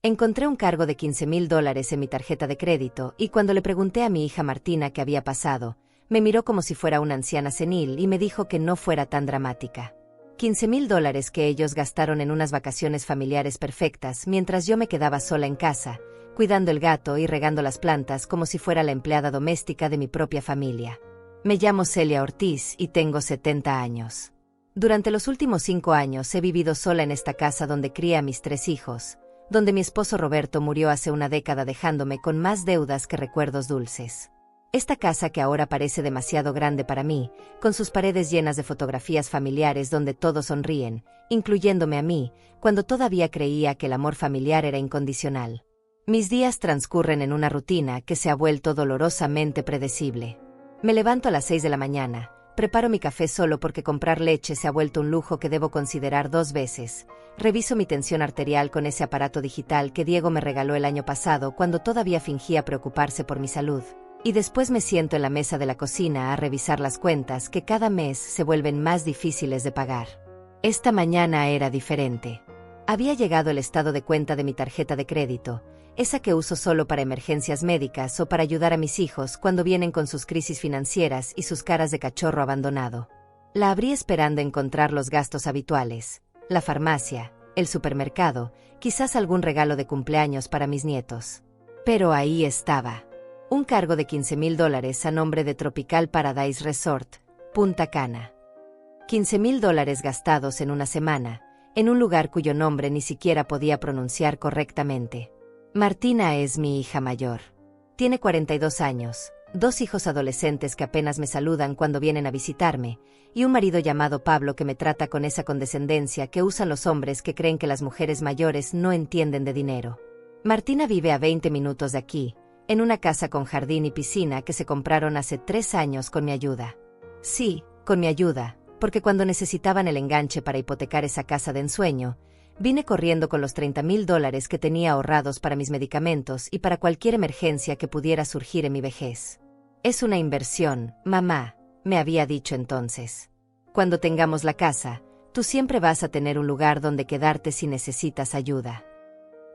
Encontré un cargo de $15,000 en mi tarjeta de crédito y cuando le pregunté a mi hija Martina qué había pasado, me miró como si fuera una anciana senil y me dijo que no fuera tan dramática. $15,000 que ellos gastaron en unas vacaciones familiares perfectas mientras yo me quedaba sola en casa, cuidando el gato y regando las plantas como si fuera la empleada doméstica de mi propia familia. Me llamo Celia Ortiz y tengo 70 años. Durante los últimos 5 años he vivido sola en esta casa donde crié a mis 3 hijos, donde mi esposo Roberto murió hace una década dejándome con más deudas que recuerdos dulces. Esta casa que ahora parece demasiado grande para mí, con sus paredes llenas de fotografías familiares donde todos sonríen, incluyéndome a mí, cuando todavía creía que el amor familiar era incondicional. Mis días transcurren en una rutina que se ha vuelto dolorosamente predecible. Me levanto a las 6 de la mañana, preparo mi café solo porque comprar leche se ha vuelto un lujo que debo considerar 2 veces. Reviso mi tensión arterial con ese aparato digital que Diego me regaló el año pasado cuando todavía fingía preocuparse por mi salud. Y después me siento en la mesa de la cocina a revisar las cuentas que cada mes se vuelven más difíciles de pagar. Esta mañana era diferente. Había llegado el estado de cuenta de mi tarjeta de crédito, esa que uso solo para emergencias médicas o para ayudar a mis hijos cuando vienen con sus crisis financieras y sus caras de cachorro abandonado. La abrí esperando encontrar los gastos habituales, la farmacia, el supermercado, quizás algún regalo de cumpleaños para mis nietos. Pero ahí estaba. Un cargo de $15,000 a nombre de Tropical Paradise Resort, Punta Cana. $15,000 gastados en una semana, en un lugar cuyo nombre ni siquiera podía pronunciar correctamente. Martina es mi hija mayor. Tiene 42 años, 2 hijos adolescentes que apenas me saludan cuando vienen a visitarme, y un marido llamado Pablo que me trata con esa condescendencia que usan los hombres que creen que las mujeres mayores no entienden de dinero. Martina vive a 20 minutos de aquí, en una casa con jardín y piscina que se compraron hace 3 años con mi ayuda. Sí, con mi ayuda, porque cuando necesitaban el enganche para hipotecar esa casa de ensueño, vine corriendo con los $30,000 que tenía ahorrados para mis medicamentos y para cualquier emergencia que pudiera surgir en mi vejez. Es una inversión, mamá, me había dicho entonces. Cuando tengamos la casa, tú siempre vas a tener un lugar donde quedarte si necesitas ayuda.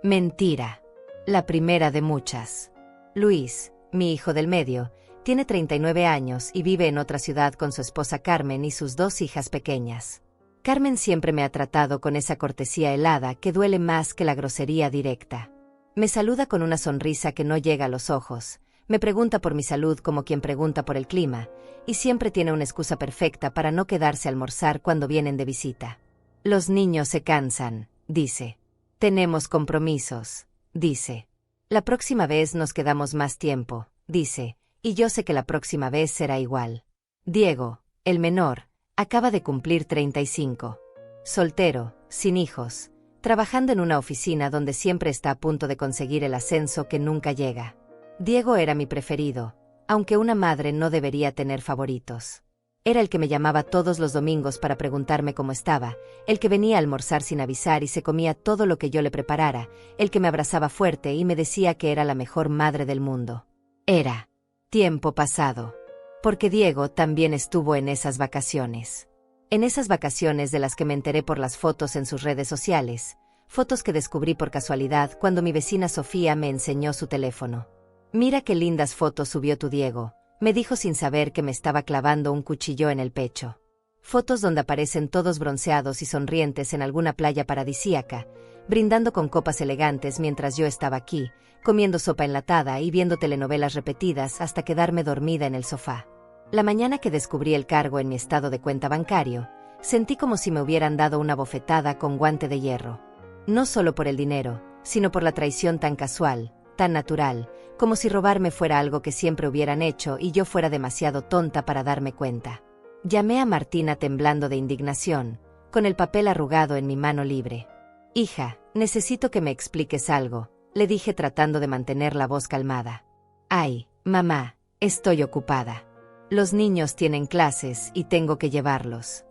Mentira. La primera de muchas. Luis, mi hijo del medio, tiene 39 años y vive en otra ciudad con su esposa Carmen y sus 2 hijas pequeñas. Carmen siempre me ha tratado con esa cortesía helada que duele más que la grosería directa. Me saluda con una sonrisa que no llega a los ojos, me pregunta por mi salud como quien pregunta por el clima, y siempre tiene una excusa perfecta para no quedarse a almorzar cuando vienen de visita. Los niños se cansan, dice. Tenemos compromisos, dice. La próxima vez nos quedamos más tiempo, dice, y yo sé que la próxima vez será igual. Diego, el menor, acaba de cumplir 35. Soltero, sin hijos, trabajando en una oficina donde siempre está a punto de conseguir el ascenso que nunca llega. Diego era mi preferido, aunque una madre no debería tener favoritos. Era el que me llamaba todos los domingos para preguntarme cómo estaba, el que venía a almorzar sin avisar y se comía todo lo que yo le preparara, el que me abrazaba fuerte y me decía que era la mejor madre del mundo. Era tiempo pasado. Porque Diego también estuvo en esas vacaciones. En esas vacaciones de las que me enteré por las fotos en sus redes sociales, fotos que descubrí por casualidad cuando mi vecina Sofía me enseñó su teléfono. Mira qué lindas fotos subió tu Diego, me dijo sin saber que me estaba clavando un cuchillo en el pecho. Fotos donde aparecen todos bronceados y sonrientes en alguna playa paradisíaca, brindando con copas elegantes mientras yo estaba aquí, comiendo sopa enlatada y viendo telenovelas repetidas hasta quedarme dormida en el sofá. La mañana que descubrí el cargo en mi estado de cuenta bancario, sentí como si me hubieran dado una bofetada con guante de hierro. No solo por el dinero, sino por la traición tan casual, tan natural, como si robarme fuera algo que siempre hubieran hecho y yo fuera demasiado tonta para darme cuenta. Llamé a Martina temblando de indignación, con el papel arrugado en mi mano libre. Hija, necesito que me expliques algo, le dije tratando de mantener la voz calmada. Ay, mamá, estoy ocupada. Los niños tienen clases y tengo que llevarlos.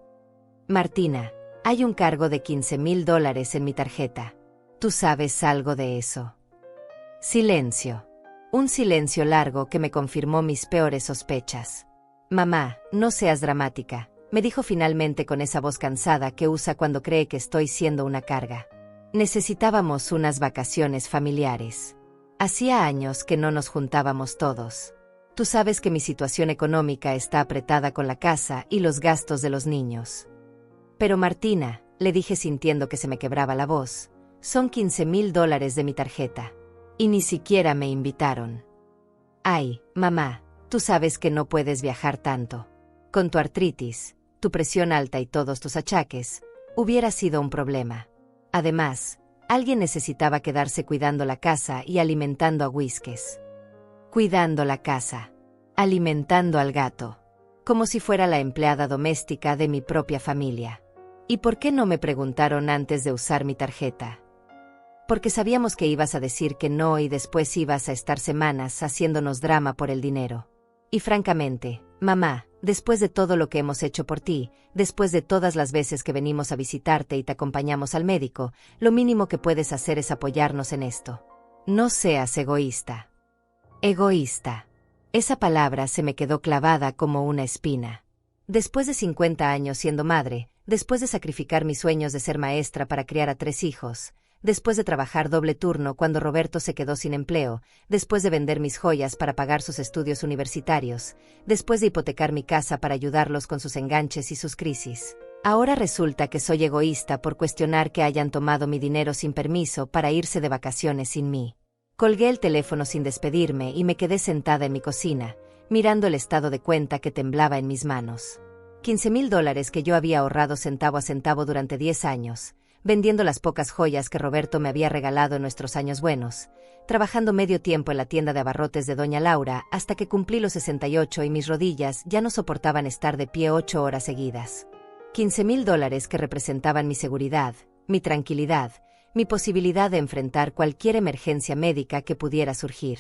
Martina, hay un cargo de $15,000 en mi tarjeta. ¿Tú sabes algo de eso? Silencio. Un silencio largo que me confirmó mis peores sospechas. Mamá, no seas dramática, me dijo finalmente con esa voz cansada que usa cuando cree que estoy siendo una carga. Necesitábamos unas vacaciones familiares. Hacía años que no nos juntábamos todos. Tú sabes que mi situación económica está apretada con la casa y los gastos de los niños. Pero Martina, le dije sintiendo que se me quebraba la voz, son $15,000 de mi tarjeta. Y ni siquiera me invitaron. Ay, mamá, tú sabes que no puedes viajar tanto. Con tu artritis, tu presión alta y todos tus achaques, hubiera sido un problema. Además, alguien necesitaba quedarse cuidando la casa y alimentando a Whiskes. Cuidando la casa. Alimentando al gato. Como si fuera la empleada doméstica de mi propia familia. ¿Y por qué no me preguntaron antes de usar mi tarjeta? Porque sabíamos que ibas a decir que no y después ibas a estar semanas haciéndonos drama por el dinero. Y francamente, mamá, después de todo lo que hemos hecho por ti, después de todas las veces que venimos a visitarte y te acompañamos al médico, lo mínimo que puedes hacer es apoyarnos en esto. No seas egoísta. Egoísta. Esa palabra se me quedó clavada como una espina. Después de 50 años siendo madre, después de sacrificar mis sueños de ser maestra para criar a 3 hijos, después de trabajar doble turno cuando Roberto se quedó sin empleo, después de vender mis joyas para pagar sus estudios universitarios, después de hipotecar mi casa para ayudarlos con sus enganches y sus crisis. Ahora resulta que soy egoísta por cuestionar que hayan tomado mi dinero sin permiso para irse de vacaciones sin mí. Colgué el teléfono sin despedirme y me quedé sentada en mi cocina, mirando el estado de cuenta que temblaba en mis manos. $15,000 que yo había ahorrado centavo a centavo durante 10 años, vendiendo las pocas joyas que Roberto me había regalado en nuestros años buenos, trabajando medio tiempo en la tienda de abarrotes de Doña Laura hasta que cumplí los 68 y mis rodillas ya no soportaban estar de pie 8 horas seguidas. $15,000 que representaban mi seguridad, mi tranquilidad, mi posibilidad de enfrentar cualquier emergencia médica que pudiera surgir.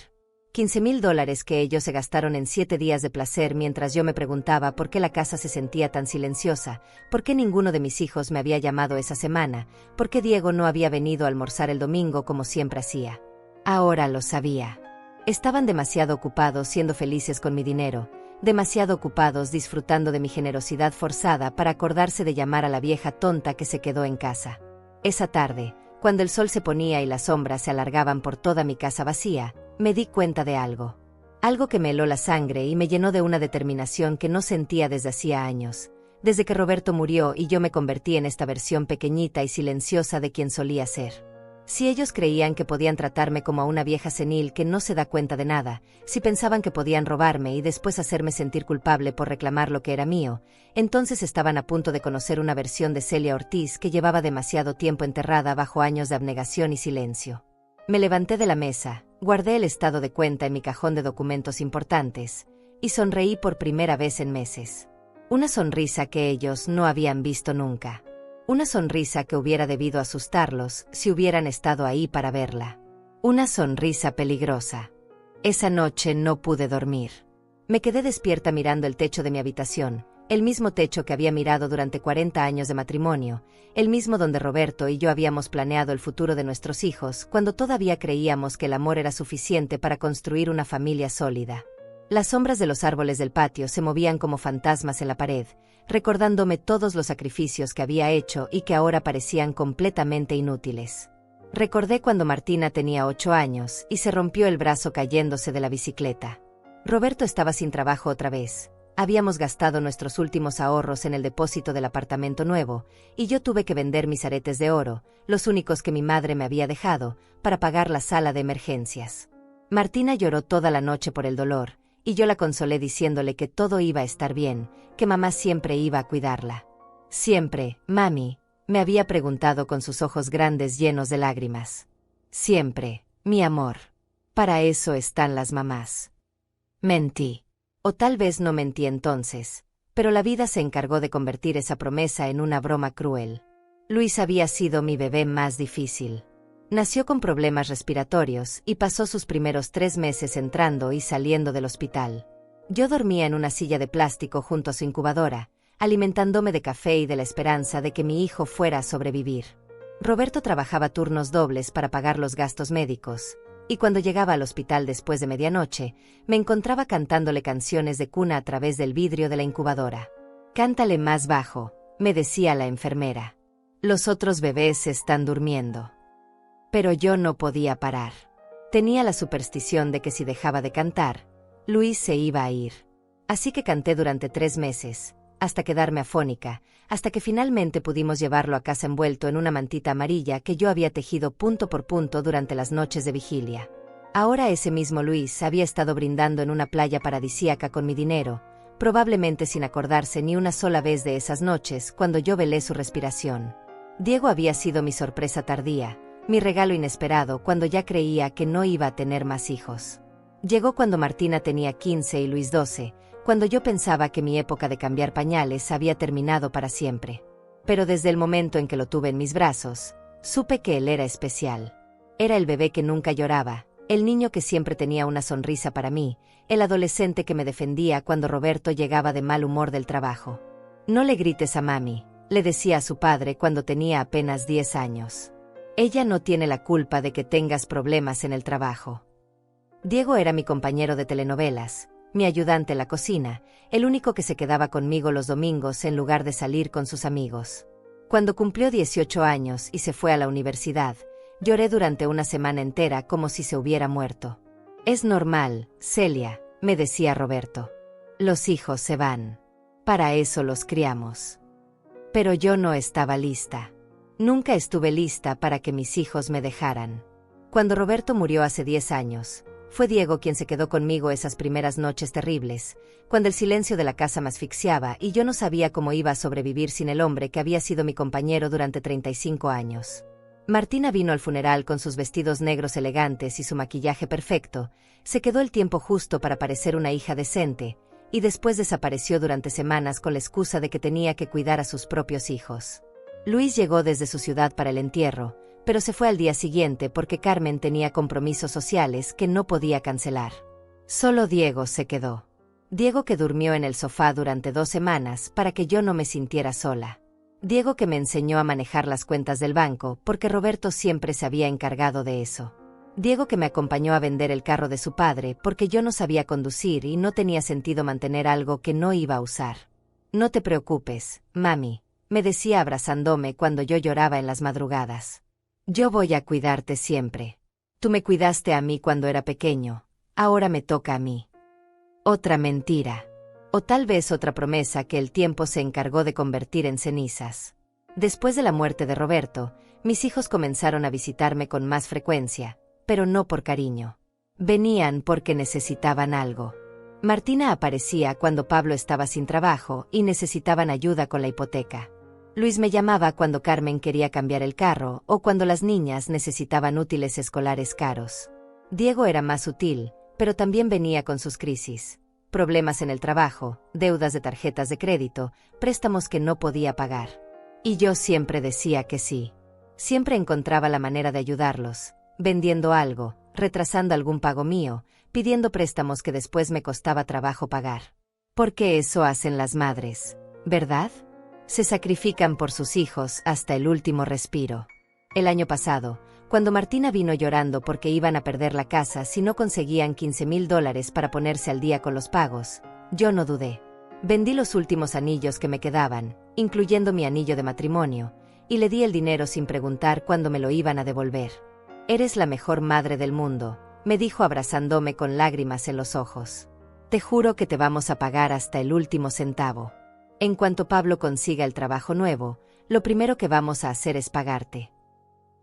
$15,000 que ellos se gastaron en 7 días de placer mientras yo me preguntaba por qué la casa se sentía tan silenciosa, por qué ninguno de mis hijos me había llamado esa semana, por qué Diego no había venido a almorzar el domingo como siempre hacía. Ahora lo sabía. Estaban demasiado ocupados siendo felices con mi dinero, demasiado ocupados disfrutando de mi generosidad forzada para acordarse de llamar a la vieja tonta que se quedó en casa. Esa tarde, cuando el sol se ponía y las sombras se alargaban por toda mi casa vacía, me di cuenta de algo. Algo que me heló la sangre y me llenó de una determinación que no sentía desde hacía años, desde que Roberto murió y yo me convertí en esta versión pequeñita y silenciosa de quien solía ser. Si ellos creían que podían tratarme como a una vieja senil que no se da cuenta de nada, si pensaban que podían robarme y después hacerme sentir culpable por reclamar lo que era mío, entonces estaban a punto de conocer una versión de Celia Ortiz que llevaba demasiado tiempo enterrada bajo años de abnegación y silencio. Me levanté de la mesa, guardé el estado de cuenta en mi cajón de documentos importantes, y sonreí por primera vez en meses. Una sonrisa que ellos no habían visto nunca. Una sonrisa que hubiera debido asustarlos si hubieran estado ahí para verla. Una sonrisa peligrosa. Esa noche no pude dormir. Me quedé despierta mirando el techo de mi habitación, el mismo techo que había mirado durante 40 años de matrimonio, el mismo donde Roberto y yo habíamos planeado el futuro de nuestros hijos cuando todavía creíamos que el amor era suficiente para construir una familia sólida. Las sombras de los árboles del patio se movían como fantasmas en la pared, recordándome todos los sacrificios que había hecho y que ahora parecían completamente inútiles. Recordé cuando Martina tenía 8 años y se rompió el brazo cayéndose de la bicicleta. Roberto estaba sin trabajo otra vez. Habíamos gastado nuestros últimos ahorros en el depósito del apartamento nuevo, y yo tuve que vender mis aretes de oro, los únicos que mi madre me había dejado, para pagar la sala de emergencias. Martina lloró toda la noche por el dolor, y yo la consolé diciéndole que todo iba a estar bien, que mamá siempre iba a cuidarla. Siempre, mami, me había preguntado con sus ojos grandes llenos de lágrimas. Siempre, mi amor. Para eso están las mamás. Mentí. O tal vez no mentí entonces, pero la vida se encargó de convertir esa promesa en una broma cruel. Luis había sido mi bebé más difícil. Nació con problemas respiratorios y pasó sus primeros 3 meses entrando y saliendo del hospital. Yo dormía en una silla de plástico junto a su incubadora, alimentándome de café y de la esperanza de que mi hijo fuera a sobrevivir. Roberto trabajaba turnos dobles para pagar los gastos médicos, y cuando llegaba al hospital después de medianoche, me encontraba cantándole canciones de cuna a través del vidrio de la incubadora. «Cántale más bajo», me decía la enfermera. «Los otros bebés están durmiendo». Pero yo no podía parar. Tenía la superstición de que si dejaba de cantar, Luis se iba a ir. Así que canté durante 3 meses, hasta quedarme afónica, hasta que finalmente pudimos llevarlo a casa envuelto en una mantita amarilla que yo había tejido punto por punto durante las noches de vigilia. Ahora ese mismo Luis había estado brindando en una playa paradisíaca con mi dinero, probablemente sin acordarse ni una sola vez de esas noches cuando yo velé su respiración. Diego había sido mi sorpresa tardía, mi regalo inesperado cuando ya creía que no iba a tener más hijos. Llegó cuando Martina tenía 15 y Luis 12, cuando yo pensaba que mi época de cambiar pañales había terminado para siempre. Pero desde el momento en que lo tuve en mis brazos, supe que él era especial. Era el bebé que nunca lloraba, el niño que siempre tenía una sonrisa para mí, el adolescente que me defendía cuando Roberto llegaba de mal humor del trabajo. «No le grites a mami», le decía a su padre cuando tenía apenas 10 años. «Ella no tiene la culpa de que tengas problemas en el trabajo». Diego era mi compañero de telenovelas, mi ayudante en la cocina, el único que se quedaba conmigo los domingos en lugar de salir con sus amigos. Cuando cumplió 18 años y se fue a la universidad, lloré durante una semana entera como si se hubiera muerto. «Es normal, Celia», me decía Roberto. «Los hijos se van. Para eso los criamos». Pero yo no estaba lista. Nunca estuve lista para que mis hijos me dejaran. Cuando Roberto murió hace 10 años, fue Diego quien se quedó conmigo esas primeras noches terribles, cuando el silencio de la casa me asfixiaba y yo no sabía cómo iba a sobrevivir sin el hombre que había sido mi compañero durante 35 años. Martina vino al funeral con sus vestidos negros elegantes y su maquillaje perfecto, se quedó el tiempo justo para parecer una hija decente, y después desapareció durante semanas con la excusa de que tenía que cuidar a sus propios hijos. Luis llegó desde su ciudad para el entierro, pero se fue al día siguiente porque Carmen tenía compromisos sociales que no podía cancelar. Solo Diego se quedó. Diego que durmió en el sofá durante 2 semanas para que yo no me sintiera sola. Diego que me enseñó a manejar las cuentas del banco porque Roberto siempre se había encargado de eso. Diego que me acompañó a vender el carro de su padre porque yo no sabía conducir y no tenía sentido mantener algo que no iba a usar. «No te preocupes, mami», me decía abrazándome cuando yo lloraba en las madrugadas. «Yo voy a cuidarte siempre. Tú me cuidaste a mí cuando era pequeño, ahora me toca a mí». Otra mentira. O tal vez otra promesa que el tiempo se encargó de convertir en cenizas. Después de la muerte de Roberto, mis hijos comenzaron a visitarme con más frecuencia, pero no por cariño. Venían porque necesitaban algo. Martina aparecía cuando Pablo estaba sin trabajo y necesitaban ayuda con la hipoteca. Luis me llamaba cuando Carmen quería cambiar el carro o cuando las niñas necesitaban útiles escolares caros. Diego era más sutil, pero también venía con sus crisis. Problemas en el trabajo, deudas de tarjetas de crédito, préstamos que no podía pagar. Y yo siempre decía que sí. Siempre encontraba la manera de ayudarlos, vendiendo algo, retrasando algún pago mío, pidiendo préstamos que después me costaba trabajo pagar. Porque eso hacen las madres, ¿verdad? Se sacrifican por sus hijos hasta el último respiro. El año pasado, cuando Martina vino llorando porque iban a perder la casa si no conseguían $15,000 para ponerse al día con los pagos, yo no dudé. Vendí los últimos anillos que me quedaban, incluyendo mi anillo de matrimonio, y le di el dinero sin preguntar cuándo me lo iban a devolver. «Eres la mejor madre del mundo», me dijo abrazándome con lágrimas en los ojos. «Te juro que te vamos a pagar hasta el último centavo. En cuanto Pablo consiga el trabajo nuevo, lo primero que vamos a hacer es pagarte».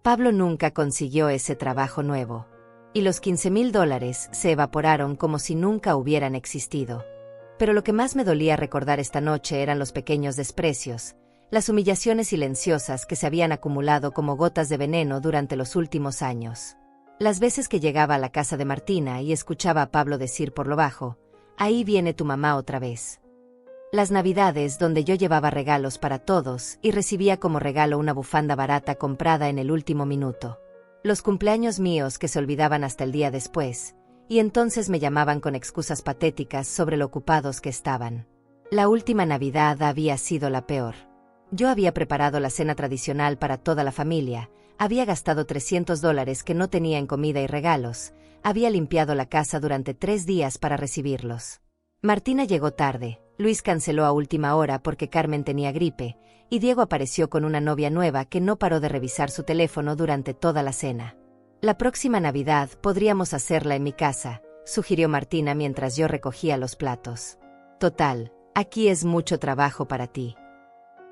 Pablo nunca consiguió ese trabajo nuevo. Y los $15,000 se evaporaron como si nunca hubieran existido. Pero lo que más me dolía recordar esta noche eran los pequeños desprecios, las humillaciones silenciosas que se habían acumulado como gotas de veneno durante los últimos años. Las veces que llegaba a la casa de Martina y escuchaba a Pablo decir por lo bajo, «Ahí viene tu mamá otra vez». Las Navidades donde yo llevaba regalos para todos y recibía como regalo una bufanda barata comprada en el último minuto. Los cumpleaños míos que se olvidaban hasta el día después, y entonces me llamaban con excusas patéticas sobre lo ocupados que estaban. La última Navidad había sido la peor. Yo había preparado la cena tradicional para toda la familia, había gastado $300 que no tenía en comida y regalos, había limpiado la casa durante 3 días para recibirlos. Martina llegó tarde, Luis canceló a última hora porque Carmen tenía gripe, y Diego apareció con una novia nueva que no paró de revisar su teléfono durante toda la cena. La próxima Navidad podríamos hacerla en mi casa, sugirió Martina mientras yo recogía los platos. Total, aquí es mucho trabajo para ti.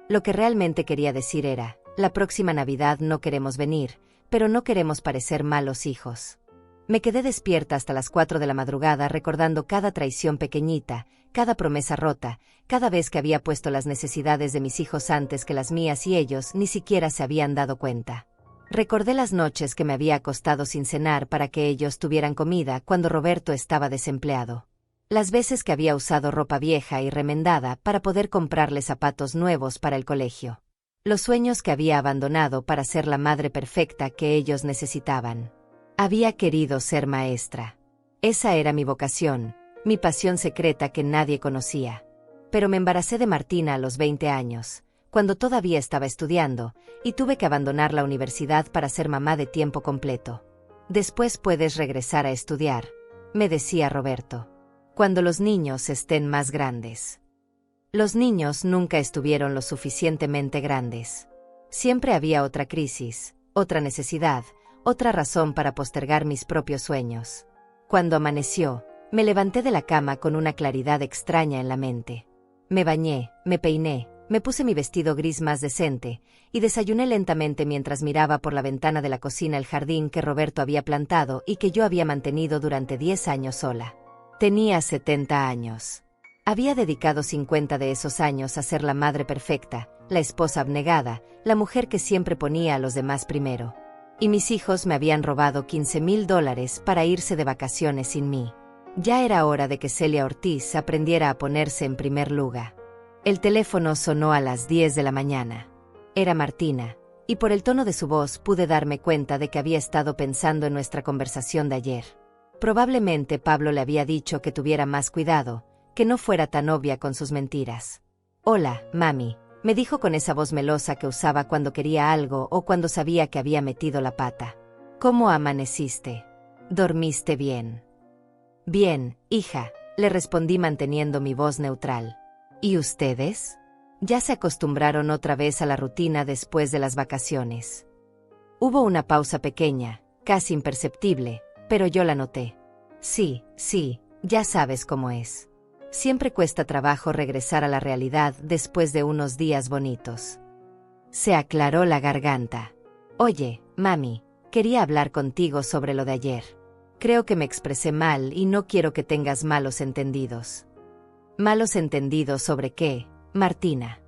Lo que realmente quería decir era, la próxima Navidad no queremos venir, pero no queremos parecer malos hijos. Me quedé despierta hasta las 4 de la madrugada recordando cada traición pequeñita, cada promesa rota, cada vez que había puesto las necesidades de mis hijos antes que las mías y ellos ni siquiera se habían dado cuenta. Recordé las noches que me había acostado sin cenar para que ellos tuvieran comida cuando Roberto estaba desempleado. Las veces que había usado ropa vieja y remendada para poder comprarle zapatos nuevos para el colegio. Los sueños que había abandonado para ser la madre perfecta que ellos necesitaban. Había querido ser maestra. Esa era mi vocación, mi pasión secreta que nadie conocía. Pero me embaracé de Martina a los 20 años, cuando todavía estaba estudiando, y tuve que abandonar la universidad para ser mamá de tiempo completo. Después puedes regresar a estudiar, me decía Roberto. Cuando los niños estén más grandes. Los niños nunca estuvieron lo suficientemente grandes. Siempre había otra crisis, otra necesidad, otra razón para postergar mis propios sueños. Cuando amaneció, me levanté de la cama con una claridad extraña en la mente. Me bañé, me peiné, me puse mi vestido gris más decente, y desayuné lentamente mientras miraba por la ventana de la cocina el jardín que Roberto había plantado y que yo había mantenido durante 10 años sola. Tenía 70 años. Había dedicado 50 de esos años a ser la madre perfecta, la esposa abnegada, la mujer que siempre ponía a los demás primero. Y mis hijos me habían robado $15,000 para irse de vacaciones sin mí. Ya era hora de que Celia Ortiz aprendiera a ponerse en primer lugar. El teléfono sonó a las 10 de la mañana. Era Martina, y por el tono de su voz pude darme cuenta de que había estado pensando en nuestra conversación de ayer. Probablemente Pablo le había dicho que tuviera más cuidado, que no fuera tan obvia con sus mentiras. «Hola, mami», me dijo con esa voz melosa que usaba cuando quería algo o cuando sabía que había metido la pata. «¿Cómo amaneciste? ¿Dormiste bien?» «Bien, hija», le respondí manteniendo mi voz neutral. ¿Y ustedes? ¿Ya se acostumbraron otra vez a la rutina después de las vacaciones? Hubo una pausa pequeña, casi imperceptible, pero yo la noté. Sí, ya sabes cómo es. Siempre cuesta trabajo regresar a la realidad después de unos días bonitos. Se aclaró la garganta. Oye, mami, quería hablar contigo sobre lo de ayer. Creo que me expresé mal y no quiero que tengas malos entendidos. ¿Malos entendidos sobre qué, Martina?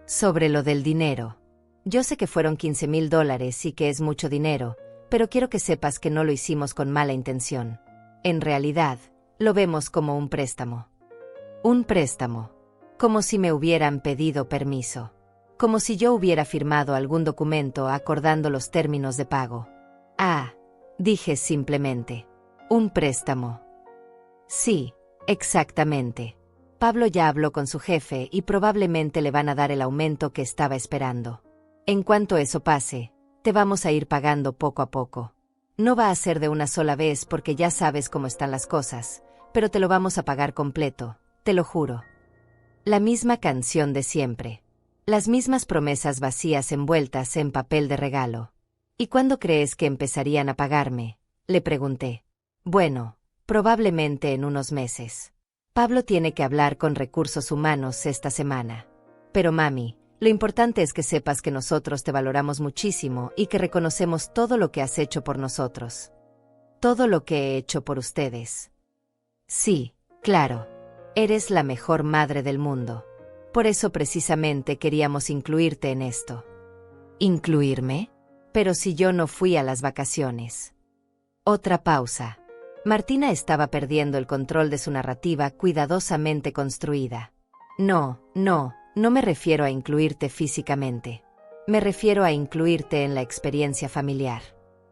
Sobre lo del dinero. Yo sé que fueron $15,000 y que es mucho dinero, pero quiero que sepas que no lo hicimos con mala intención. En realidad, lo vemos como un préstamo. Un préstamo. Como si me hubieran pedido permiso. Como si yo hubiera firmado algún documento acordando los términos de pago. Ah, dije simplemente. Un préstamo. Sí, exactamente. Pablo ya habló con su jefe y probablemente le van a dar el aumento que estaba esperando. En cuanto eso pase, te vamos a ir pagando poco a poco. No va a ser de una sola vez porque ya sabes cómo están las cosas, pero te lo vamos a pagar completo, te lo juro. La misma canción de siempre. Las mismas promesas vacías envueltas en papel de regalo. ¿Y cuándo crees que empezarían a pagarme?, le pregunté. Bueno, probablemente en unos meses. Pablo tiene que hablar con recursos humanos esta semana. Pero mami, lo importante es que sepas que nosotros te valoramos muchísimo y que reconocemos todo lo que has hecho por nosotros. Todo lo que he hecho por ustedes. Sí, claro. Eres la mejor madre del mundo. Por eso precisamente queríamos incluirte en esto. ¿Incluirme? Pero si yo no fui a las vacaciones. Otra pausa. Martina estaba perdiendo el control de su narrativa cuidadosamente construida. No me refiero a incluirte físicamente. Me refiero a incluirte en la experiencia familiar.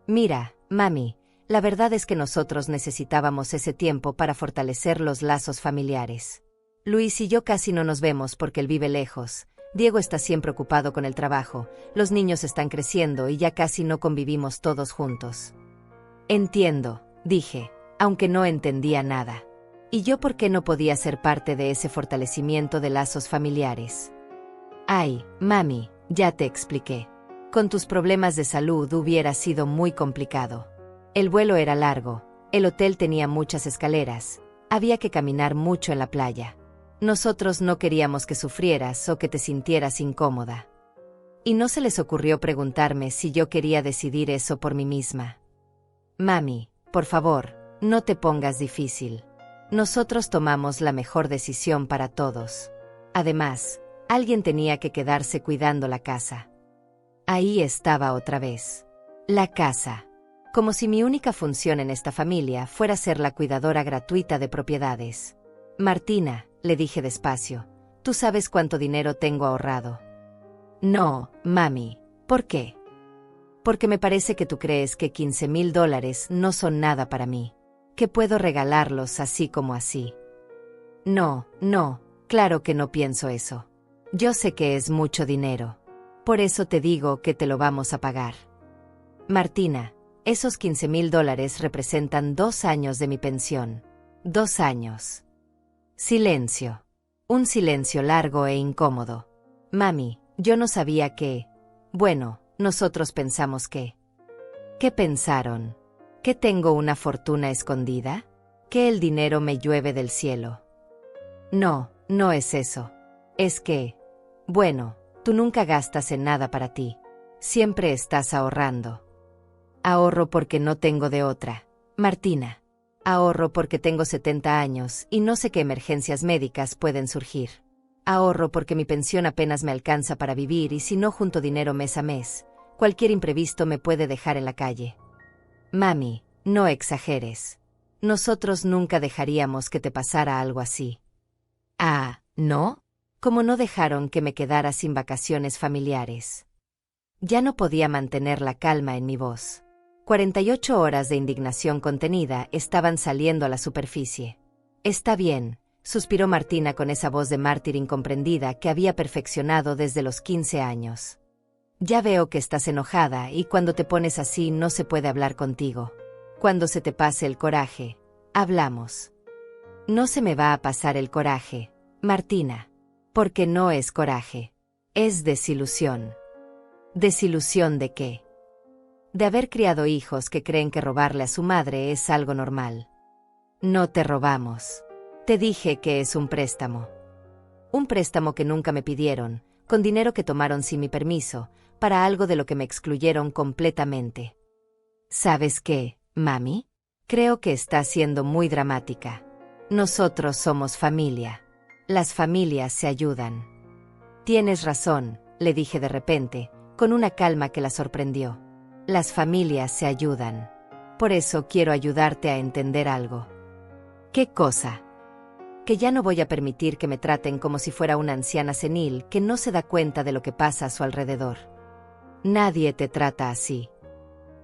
Mira, mami, la verdad es que nosotros necesitábamos ese tiempo para fortalecer los lazos familiares. Luis y yo casi no nos vemos porque él vive lejos. Diego está siempre ocupado con el trabajo, los niños están creciendo y ya casi no convivimos todos juntos. Entiendo, dije, aunque no entendía nada. ¿Y yo por qué no podía ser parte de ese fortalecimiento de lazos familiares? Ay, mami, ya te expliqué. Con tus problemas de salud hubiera sido muy complicado. El vuelo era largo, el hotel tenía muchas escaleras, había que caminar mucho en la playa. Nosotros no queríamos que sufrieras o que te sintieras incómoda. Y no se les ocurrió preguntarme si yo quería decidir eso por mí misma. Mami, por favor, no te pongas difícil. Nosotros tomamos la mejor decisión para todos. Además, alguien tenía que quedarse cuidando la casa. Ahí estaba otra vez. La casa. Como si mi única función en esta familia fuera ser la cuidadora gratuita de propiedades. Martina, le dije despacio, tú sabes cuánto dinero tengo ahorrado. No, mami, ¿por qué? Porque me parece que tú crees que $15,000 no son nada para mí, que puedo regalarlos así como así. No, claro que no pienso eso. Yo sé que es mucho dinero. Por eso te digo que te lo vamos a pagar. Martina, esos $15,000 representan 2 años de mi pensión. 2 años. Silencio. Un silencio largo e incómodo. Mami, yo no sabía que... Bueno, nosotros pensamos que... ¿Qué pensaron? ¿Que tengo una fortuna escondida? ¿Que el dinero me llueve del cielo? No, no es eso. Es que... Bueno, tú nunca gastas en nada para ti. Siempre estás ahorrando. Ahorro porque no tengo de otra. Martina. Ahorro porque tengo 70 años y no sé qué emergencias médicas pueden surgir. Ahorro porque mi pensión apenas me alcanza para vivir y si no junto dinero mes a mes, cualquier imprevisto me puede dejar en la calle. Mami, no exageres. Nosotros nunca dejaríamos que te pasara algo así. Ah, ¿no? Como no dejaron que me quedara sin vacaciones familiares. Ya no podía mantener la calma en mi voz. 48 horas de indignación contenida estaban saliendo a la superficie. Está bien, suspiró Martina con esa voz de mártir incomprendida que había perfeccionado desde los 15 años. Ya veo que estás enojada y cuando te pones así no se puede hablar contigo. Cuando se te pase el coraje, hablamos. No se me va a pasar el coraje, Martina, porque no es coraje, es desilusión. ¿Desilusión de qué? De haber criado hijos que creen que robarle a su madre es algo normal. No te robamos. Te dije que es un préstamo. Un préstamo que nunca me pidieron, con dinero que tomaron sin mi permiso, para algo de lo que me excluyeron completamente. ¿Sabes qué, mami? Creo que estás siendo muy dramática. Nosotros somos familia. Las familias se ayudan. Tienes razón, le dije de repente, con una calma que la sorprendió. Las familias se ayudan. Por eso quiero ayudarte a entender algo. ¿Qué cosa? Que ya no voy a permitir que me traten como si fuera una anciana senil que no se da cuenta de lo que pasa a su alrededor. Nadie te trata así.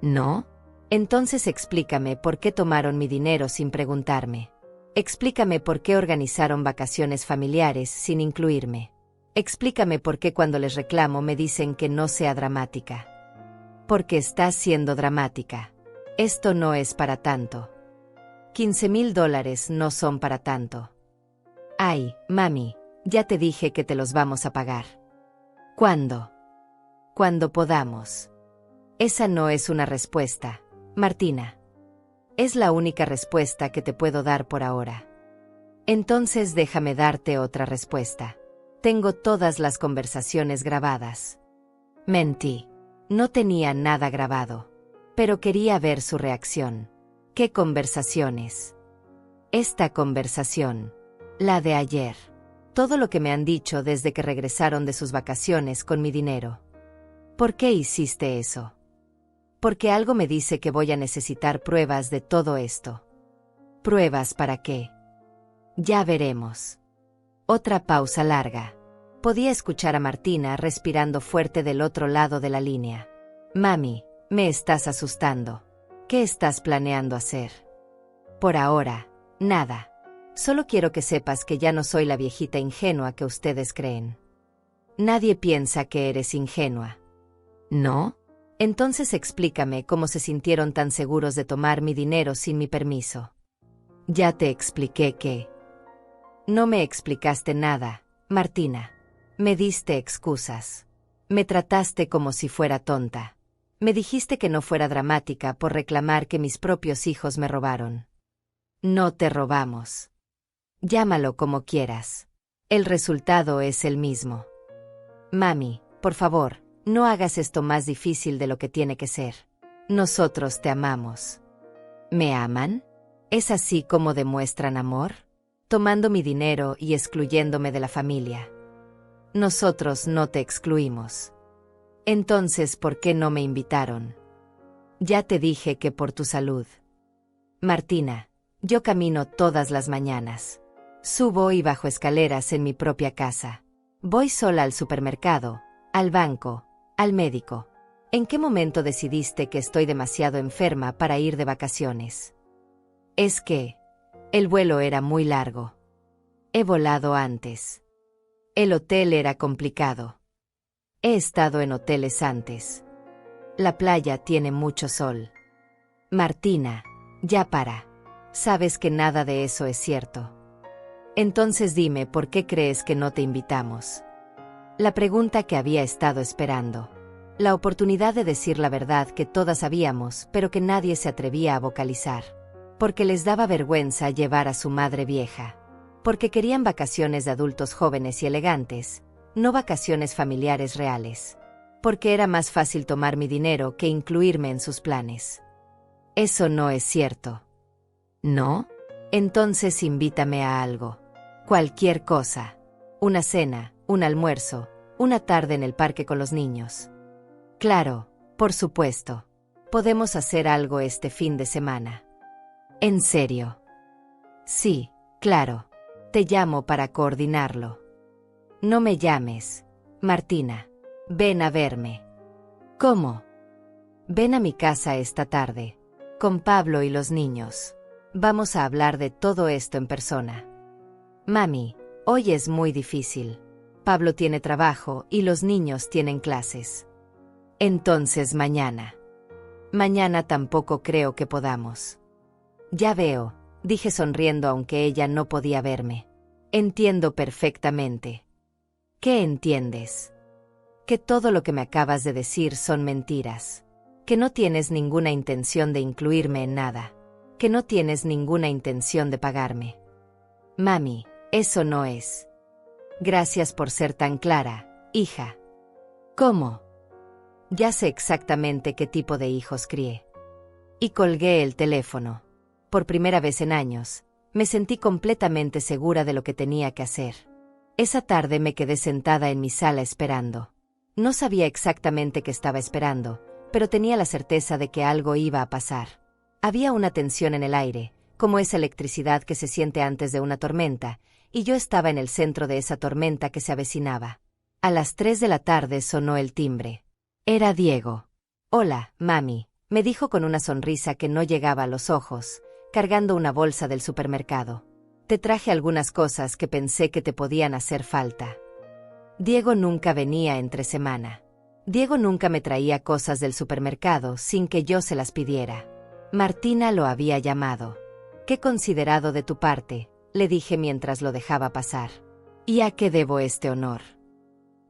¿No? Entonces explícame por qué tomaron mi dinero sin preguntarme. Explícame por qué organizaron vacaciones familiares sin incluirme. Explícame por qué cuando les reclamo me dicen que no sea dramática. Porque estás siendo dramática. Esto no es para tanto. $15,000 no son para tanto. Ay, mami, ya te dije que te los vamos a pagar. ¿Cuándo? Cuando podamos. Esa no es una respuesta, Martina. Es la única respuesta que te puedo dar por ahora. Entonces déjame darte otra respuesta. Tengo todas las conversaciones grabadas. Mentí. No tenía nada grabado. Pero quería ver su reacción. ¿Qué conversaciones? Esta conversación. La de ayer. Todo lo que me han dicho desde que regresaron de sus vacaciones con mi dinero. ¿Por qué hiciste eso? Porque algo me dice que voy a necesitar pruebas de todo esto. ¿Pruebas para qué? Ya veremos. Otra pausa larga. Podía escuchar a Martina respirando fuerte del otro lado de la línea. Mami, me estás asustando. ¿Qué estás planeando hacer? Por ahora, nada. Solo quiero que sepas que ya no soy la viejita ingenua que ustedes creen. Nadie piensa que eres ingenua. ¿No? Entonces explícame cómo se sintieron tan seguros de tomar mi dinero sin mi permiso. Ya te expliqué que... No me explicaste nada, Martina. Me diste excusas. Me trataste como si fuera tonta. Me dijiste que no fuera dramática por reclamar que mis propios hijos me robaron. No te robamos. Llámalo como quieras. El resultado es el mismo. Mami, por favor, no hagas esto más difícil de lo que tiene que ser. Nosotros te amamos. ¿Me aman? ¿Es así como demuestran amor? Tomando mi dinero y excluyéndome de la familia. Nosotros no te excluimos. Entonces, ¿por qué no me invitaron? Ya te dije que por tu salud. Martina, yo camino todas las mañanas. Subo y bajo escaleras en mi propia casa. Voy sola al supermercado, al banco, al médico. ¿En qué momento decidiste que estoy demasiado enferma para ir de vacaciones? Es que el vuelo era muy largo. He volado antes. El hotel era complicado. He estado en hoteles antes. La playa tiene mucho sol. Martina, ya para. Sabes que nada de eso es cierto. Entonces dime por qué crees que no te invitamos. La pregunta que había estado esperando. La oportunidad de decir la verdad que todas sabíamos, pero que nadie se atrevía a vocalizar. Porque les daba vergüenza llevar a su madre vieja. Porque querían vacaciones de adultos jóvenes y elegantes, no vacaciones familiares reales. Porque era más fácil tomar mi dinero que incluirme en sus planes. Eso no es cierto. ¿No? Entonces invítame a algo. Cualquier cosa. Una cena, un almuerzo, una tarde en el parque con los niños. Claro, por supuesto. Podemos hacer algo este fin de semana. ¿En serio? Sí, claro. Te llamo para coordinarlo. No me llames, Martina. Ven a verme. ¿Cómo? Ven a mi casa esta tarde, con Pablo y los niños. Vamos a hablar de todo esto en persona. Mami, hoy es muy difícil. Pablo tiene trabajo y los niños tienen clases. Entonces mañana. Mañana tampoco creo que podamos. Ya veo, dije sonriendo aunque ella no podía verme. Entiendo perfectamente. ¿Qué entiendes? Que todo lo que me acabas de decir son mentiras. Que no tienes ninguna intención de incluirme en nada. Que no tienes ninguna intención de pagarme. Mami, eso no es. Gracias por ser tan clara, hija. ¿Cómo? Ya sé exactamente qué tipo de hijos crié. Y colgué el teléfono. Por primera vez en años, me sentí completamente segura de lo que tenía que hacer. Esa tarde me quedé sentada en mi sala esperando. No sabía exactamente qué estaba esperando, pero tenía la certeza de que algo iba a pasar. Había una tensión en el aire, como esa electricidad que se siente antes de una tormenta, y yo estaba en el centro de esa tormenta que se avecinaba. A las 3 de la tarde sonó el timbre. Era Diego. Hola, mami, me dijo con una sonrisa que no llegaba a los ojos, cargando una bolsa del supermercado. Te traje algunas cosas que pensé que te podían hacer falta. Diego nunca venía entre semana. Diego nunca me traía cosas del supermercado sin que yo se las pidiera. Martina lo había llamado. Qué considerado de tu parte, le dije mientras lo dejaba pasar. ¿Y a qué debo este honor?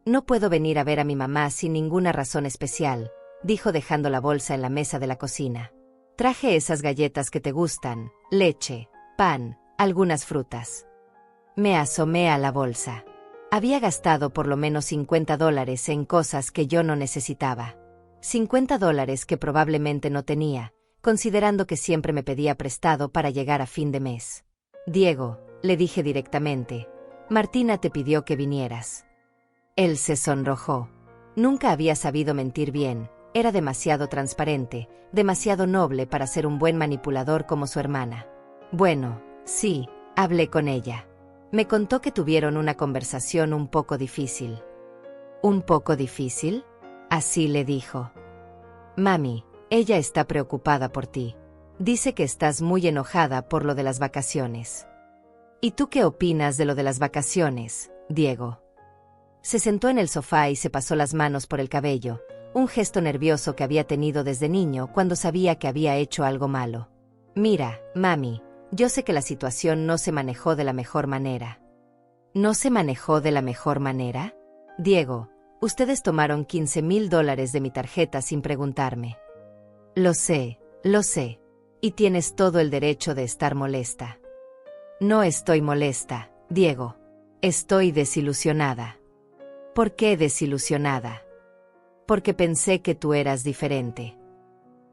No puedo venir a ver a mi mamá sin ninguna razón especial, dijo dejando la bolsa en la mesa de la cocina. Traje esas galletas que te gustan, leche, pan, algunas frutas. Me asomé a la bolsa. Había gastado por lo menos $50 en cosas que yo no necesitaba. $50 que probablemente no tenía, considerando que siempre me pedía prestado para llegar a fin de mes. Diego, le dije directamente, Martina te pidió que vinieras. Él se sonrojó. Nunca había sabido mentir bien, era demasiado transparente, demasiado noble para ser un buen manipulador como su hermana. Bueno, sí, hablé con ella. Me contó que tuvieron una conversación un poco difícil. ¿Un poco difícil? Así le dijo. Mami, ella está preocupada por ti. Dice que estás muy enojada por lo de las vacaciones. ¿Y tú qué opinas de lo de las vacaciones, Diego? Se sentó en el sofá y se pasó las manos por el cabello, un gesto nervioso que había tenido desde niño cuando sabía que había hecho algo malo. Mira, mami, yo sé que la situación no se manejó de la mejor manera. ¿No se manejó de la mejor manera? Diego, Ustedes tomaron $15,000 de mi tarjeta sin preguntarme. Lo sé. Y tienes todo el derecho de estar molesta. No estoy molesta, Diego. Estoy desilusionada. ¿Por qué desilusionada? Porque pensé que tú eras diferente.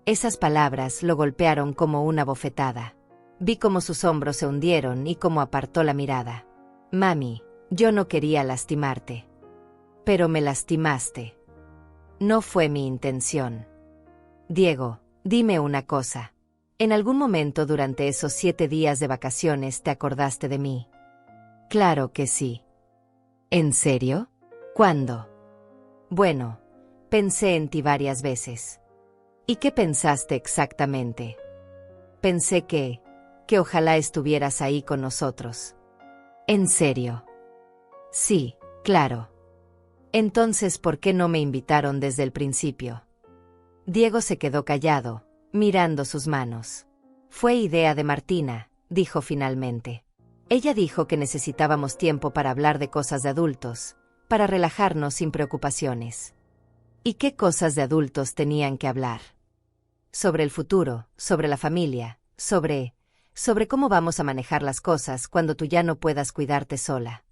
Esas palabras lo golpearon como una bofetada. Vi cómo sus hombros se hundieron y cómo apartó la mirada. Mami, yo no quería lastimarte. Pero me lastimaste. No fue mi intención. Diego, dime una cosa. ¿En algún momento durante esos 7 días de vacaciones te acordaste de mí? Claro que sí. ¿En serio? ¿Cuándo? Bueno, pensé en ti varias veces. ¿Y qué pensaste exactamente? Pensé que ojalá estuvieras ahí con nosotros. ¿En serio? Sí, claro. Entonces, ¿por qué no me invitaron desde el principio? Diego se quedó callado, mirando sus manos. Fue idea de Martina, dijo finalmente. Ella dijo que necesitábamos tiempo para hablar de cosas de adultos, para relajarnos sin preocupaciones. ¿Y qué cosas de adultos tenían que hablar? Sobre el futuro, sobre la familia, sobre cómo vamos a manejar las cosas cuando tú ya no puedas cuidarte sola.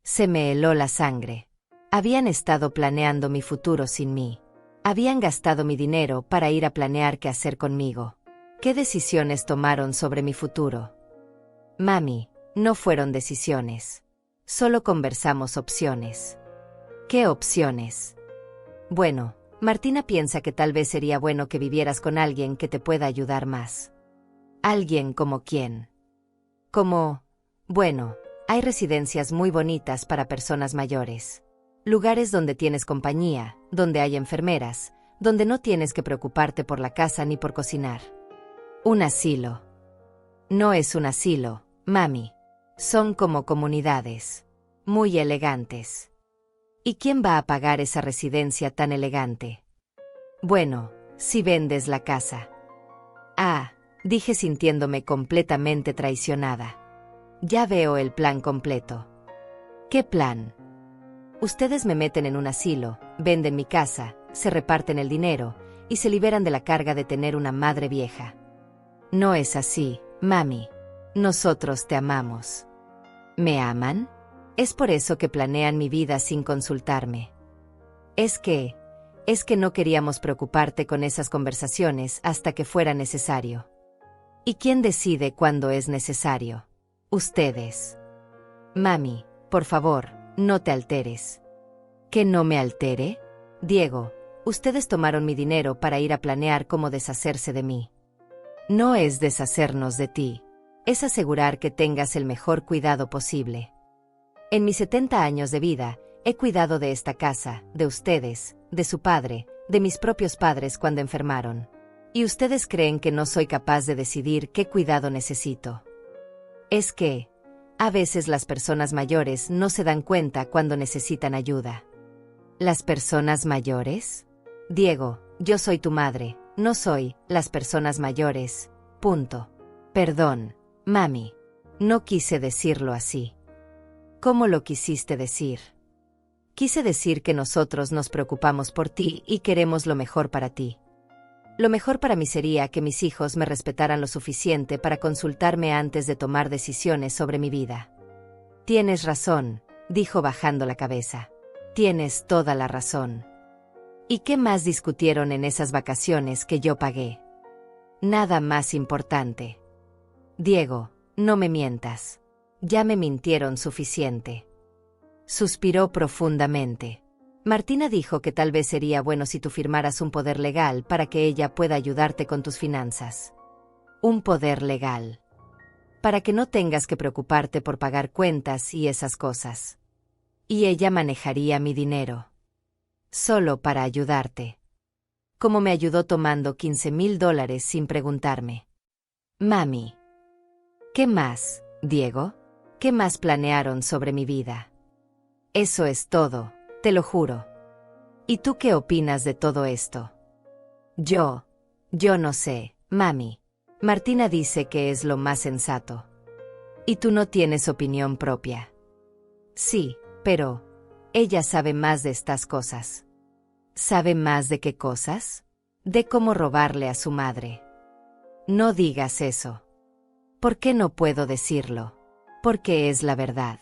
Se me heló la sangre. Habían estado planeando mi futuro sin mí. Habían gastado mi dinero para ir a planear qué hacer conmigo. ¿Qué decisiones tomaron sobre mi futuro? Mami, no fueron decisiones. Solo conversamos opciones. ¿Qué opciones? Bueno, Martina piensa que tal vez sería bueno que vivieras con alguien que te pueda ayudar más. ¿Alguien como quién? Bueno, hay residencias muy bonitas para personas mayores. Lugares donde tienes compañía, donde hay enfermeras, donde no tienes que preocuparte por la casa ni por cocinar. Un asilo. No es un asilo, mami. Son como comunidades. Muy elegantes. ¿Y quién va a pagar esa residencia tan elegante? Bueno, si vendes la casa. Dije sintiéndome completamente traicionada. Ya veo el plan completo. ¿Qué plan? Ustedes me meten en un asilo, venden mi casa, se reparten el dinero y se liberan de la carga de tener una madre vieja. No es así, mami. Nosotros te amamos. ¿Me aman? Es por eso que planean mi vida sin consultarme. Es que no queríamos preocuparte con esas conversaciones hasta que fuera necesario. ¿Y quién decide cuándo es necesario? Ustedes. Mami, por favor, no te alteres. ¿Que no me altere? Diego, ustedes tomaron mi dinero para ir a planear cómo deshacerse de mí. No es deshacernos de ti. Es asegurar que tengas el mejor cuidado posible. En mis 70 años de vida, he cuidado de esta casa, de ustedes, de su padre, de mis propios padres cuando enfermaron. ¿Y ustedes creen que no soy capaz de decidir qué cuidado necesito? Es que, a veces las personas mayores no se dan cuenta cuando necesitan ayuda. ¿Las personas mayores? Diego, yo soy tu madre, no soy las personas mayores. Punto. Perdón, mami. No quise decirlo así. ¿Cómo lo quisiste decir? Quise decir que nosotros nos preocupamos por ti y queremos lo mejor para ti. Lo mejor para mí sería que mis hijos me respetaran lo suficiente para consultarme antes de tomar decisiones sobre mi vida. Tienes razón, dijo bajando la cabeza. Tienes toda la razón. ¿Y qué más discutieron en esas vacaciones que yo pagué? Nada más importante. Diego, no me mientas. Ya me mintieron suficiente. Suspiró profundamente. Martina dijo que tal vez sería bueno si tú firmaras un poder legal para que ella pueda ayudarte con tus finanzas. Un poder legal. Para que no tengas que preocuparte por pagar cuentas y esas cosas. Y ella manejaría mi dinero. Solo para ayudarte. Como me ayudó tomando $15,000 sin preguntarme. Mami. ¿Qué más, Diego? ¿Qué más planearon sobre mi vida? Eso es todo. Te lo juro. ¿Y tú qué opinas de todo esto? Yo no sé, mami. Martina dice que es lo más sensato. ¿Y tú no tienes opinión propia? Sí, pero Ella sabe más de estas cosas. ¿Sabe más de qué cosas? De cómo robarle a su madre. No digas eso. ¿Por qué no puedo decirlo? Porque es la verdad.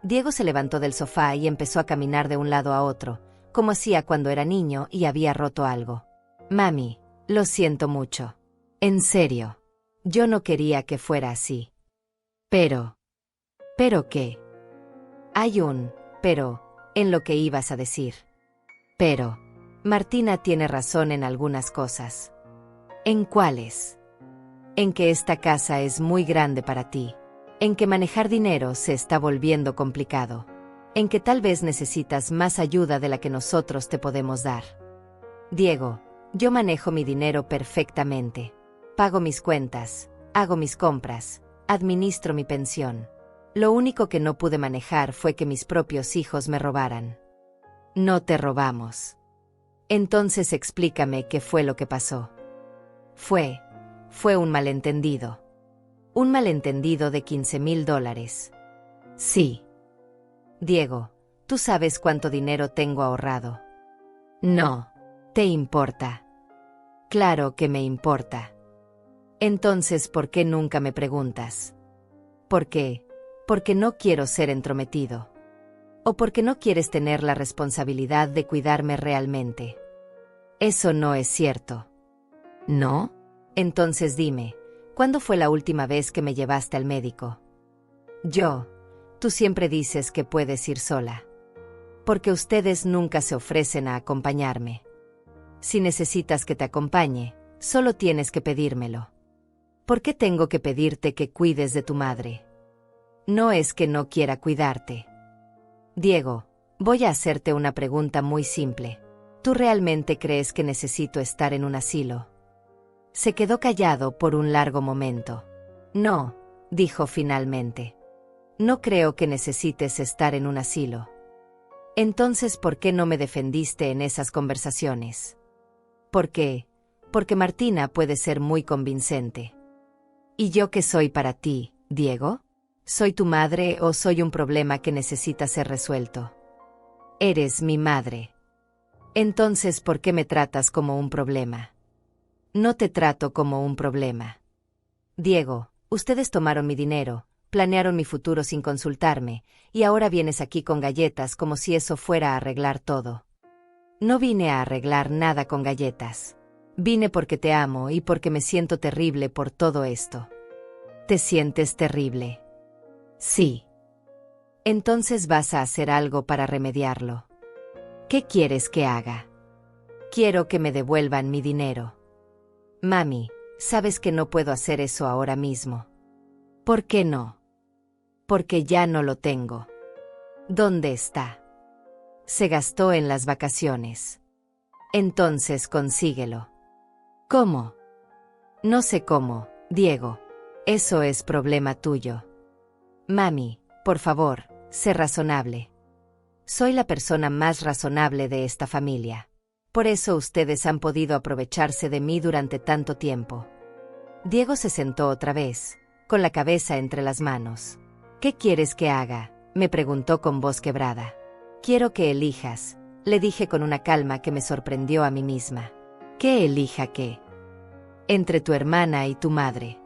Diego se levantó del sofá y empezó a caminar de un lado a otro, como hacía cuando era niño y había roto algo. Mami, lo siento mucho. En serio. Yo no quería que fuera así. Pero... ¿Pero qué? Hay un pero en lo que ibas a decir. Pero... Martina tiene razón en algunas cosas. ¿En cuáles? En que esta casa es muy grande para ti. En que manejar dinero se está volviendo complicado. En que tal vez necesitas más ayuda de la que nosotros te podemos dar. Diego, yo manejo mi dinero perfectamente. Pago mis cuentas, hago mis compras, administro mi pensión. Lo único que no pude manejar fue que mis propios hijos me robaran. No te robamos. Entonces explícame qué fue lo que pasó. Fue un malentendido. Un malentendido de $15,000. Sí. Diego, ¿tú sabes cuánto dinero tengo ahorrado? No. ¿Te importa? Claro que me importa. Entonces, ¿por qué nunca me preguntas? ¿Por qué? Porque no quiero ser entrometido. ¿O porque no quieres tener la responsabilidad de cuidarme realmente? Eso no es cierto. ¿No? Entonces dime, ¿cuándo fue la última vez que me llevaste al médico? Tú siempre dices que puedes ir sola. Porque ustedes nunca se ofrecen a acompañarme. Si necesitas que te acompañe, solo tienes que pedírmelo. ¿Por qué tengo que pedirte que cuides de tu madre? No es que no quiera cuidarte. Diego, voy a hacerte una pregunta muy simple. ¿Tú realmente crees que necesito estar en un asilo? Se quedó callado por un largo momento. No, dijo finalmente. No creo que necesites estar en un asilo. Entonces, ¿por qué no me defendiste en esas conversaciones? ¿Por qué? Porque Martina puede ser muy convincente. ¿Y yo qué soy para ti, Diego? ¿Soy tu madre o soy un problema que necesita ser resuelto? Eres mi madre. Entonces, ¿por qué me tratas como un problema? No te trato como un problema. Diego, ustedes tomaron mi dinero, planearon mi futuro sin consultarme, y ahora vienes aquí con galletas como si eso fuera a arreglar todo. No vine a arreglar nada con galletas. Vine porque te amo y porque me siento terrible por todo esto. ¿Te sientes terrible? Sí. Entonces vas a hacer algo para remediarlo. ¿Qué quieres que haga? Quiero que me devuelvan mi dinero. Mami, sabes que no puedo hacer eso ahora mismo. ¿Por qué no? Porque ya no lo tengo. ¿Dónde está? Se gastó en las vacaciones. Entonces consíguelo. ¿Cómo? No sé cómo, Diego. Eso es problema tuyo. Mami, por favor, sé razonable. Soy la persona más razonable de esta familia. Por eso ustedes han podido aprovecharse de mí durante tanto tiempo. Diego se sentó otra vez, con la cabeza entre las manos. ¿Qué quieres que haga?, me preguntó con voz quebrada. Quiero que elijas, le dije con una calma que me sorprendió a mí misma. ¿Qué elija qué? Entre tu hermana y tu madre.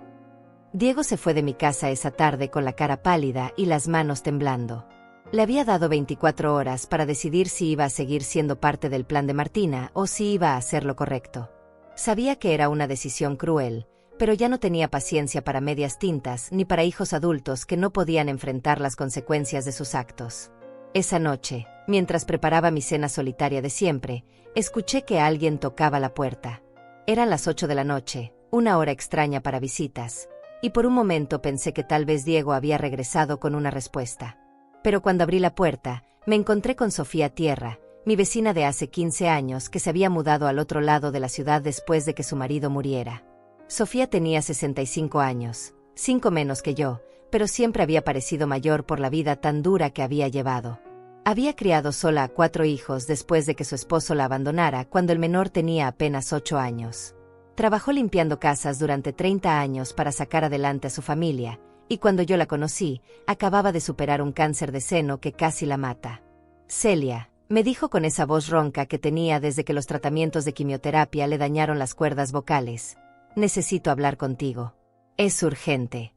Diego se fue de mi casa esa tarde con la cara pálida y las manos temblando. Le había dado 24 horas para decidir si iba a seguir siendo parte del plan de Martina o si iba a hacer lo correcto. Sabía que era una decisión cruel, pero ya no tenía paciencia para medias tintas ni para hijos adultos que no podían enfrentar las consecuencias de sus actos. Esa noche, mientras preparaba mi cena solitaria de siempre, escuché que alguien tocaba la puerta. Eran las 8 de la noche, una hora extraña para visitas, y por un momento pensé que tal vez Diego había regresado con una respuesta. Pero cuando abrí la puerta, me encontré con Sofía Tierra, mi vecina de hace 15 años que se había mudado al otro lado de la ciudad después de que su marido muriera. Sofía tenía 65 años, 5 menos que yo, pero siempre había parecido mayor por la vida tan dura que había llevado. Había criado sola a 4 hijos después de que su esposo la abandonara cuando el menor tenía apenas 8 años. Trabajó limpiando casas durante 30 años para sacar adelante a su familia, y cuando yo la conocí, acababa de superar un cáncer de seno que casi la mata. Celia, me dijo con esa voz ronca que tenía desde que los tratamientos de quimioterapia le dañaron las cuerdas vocales. Necesito hablar contigo. Es urgente.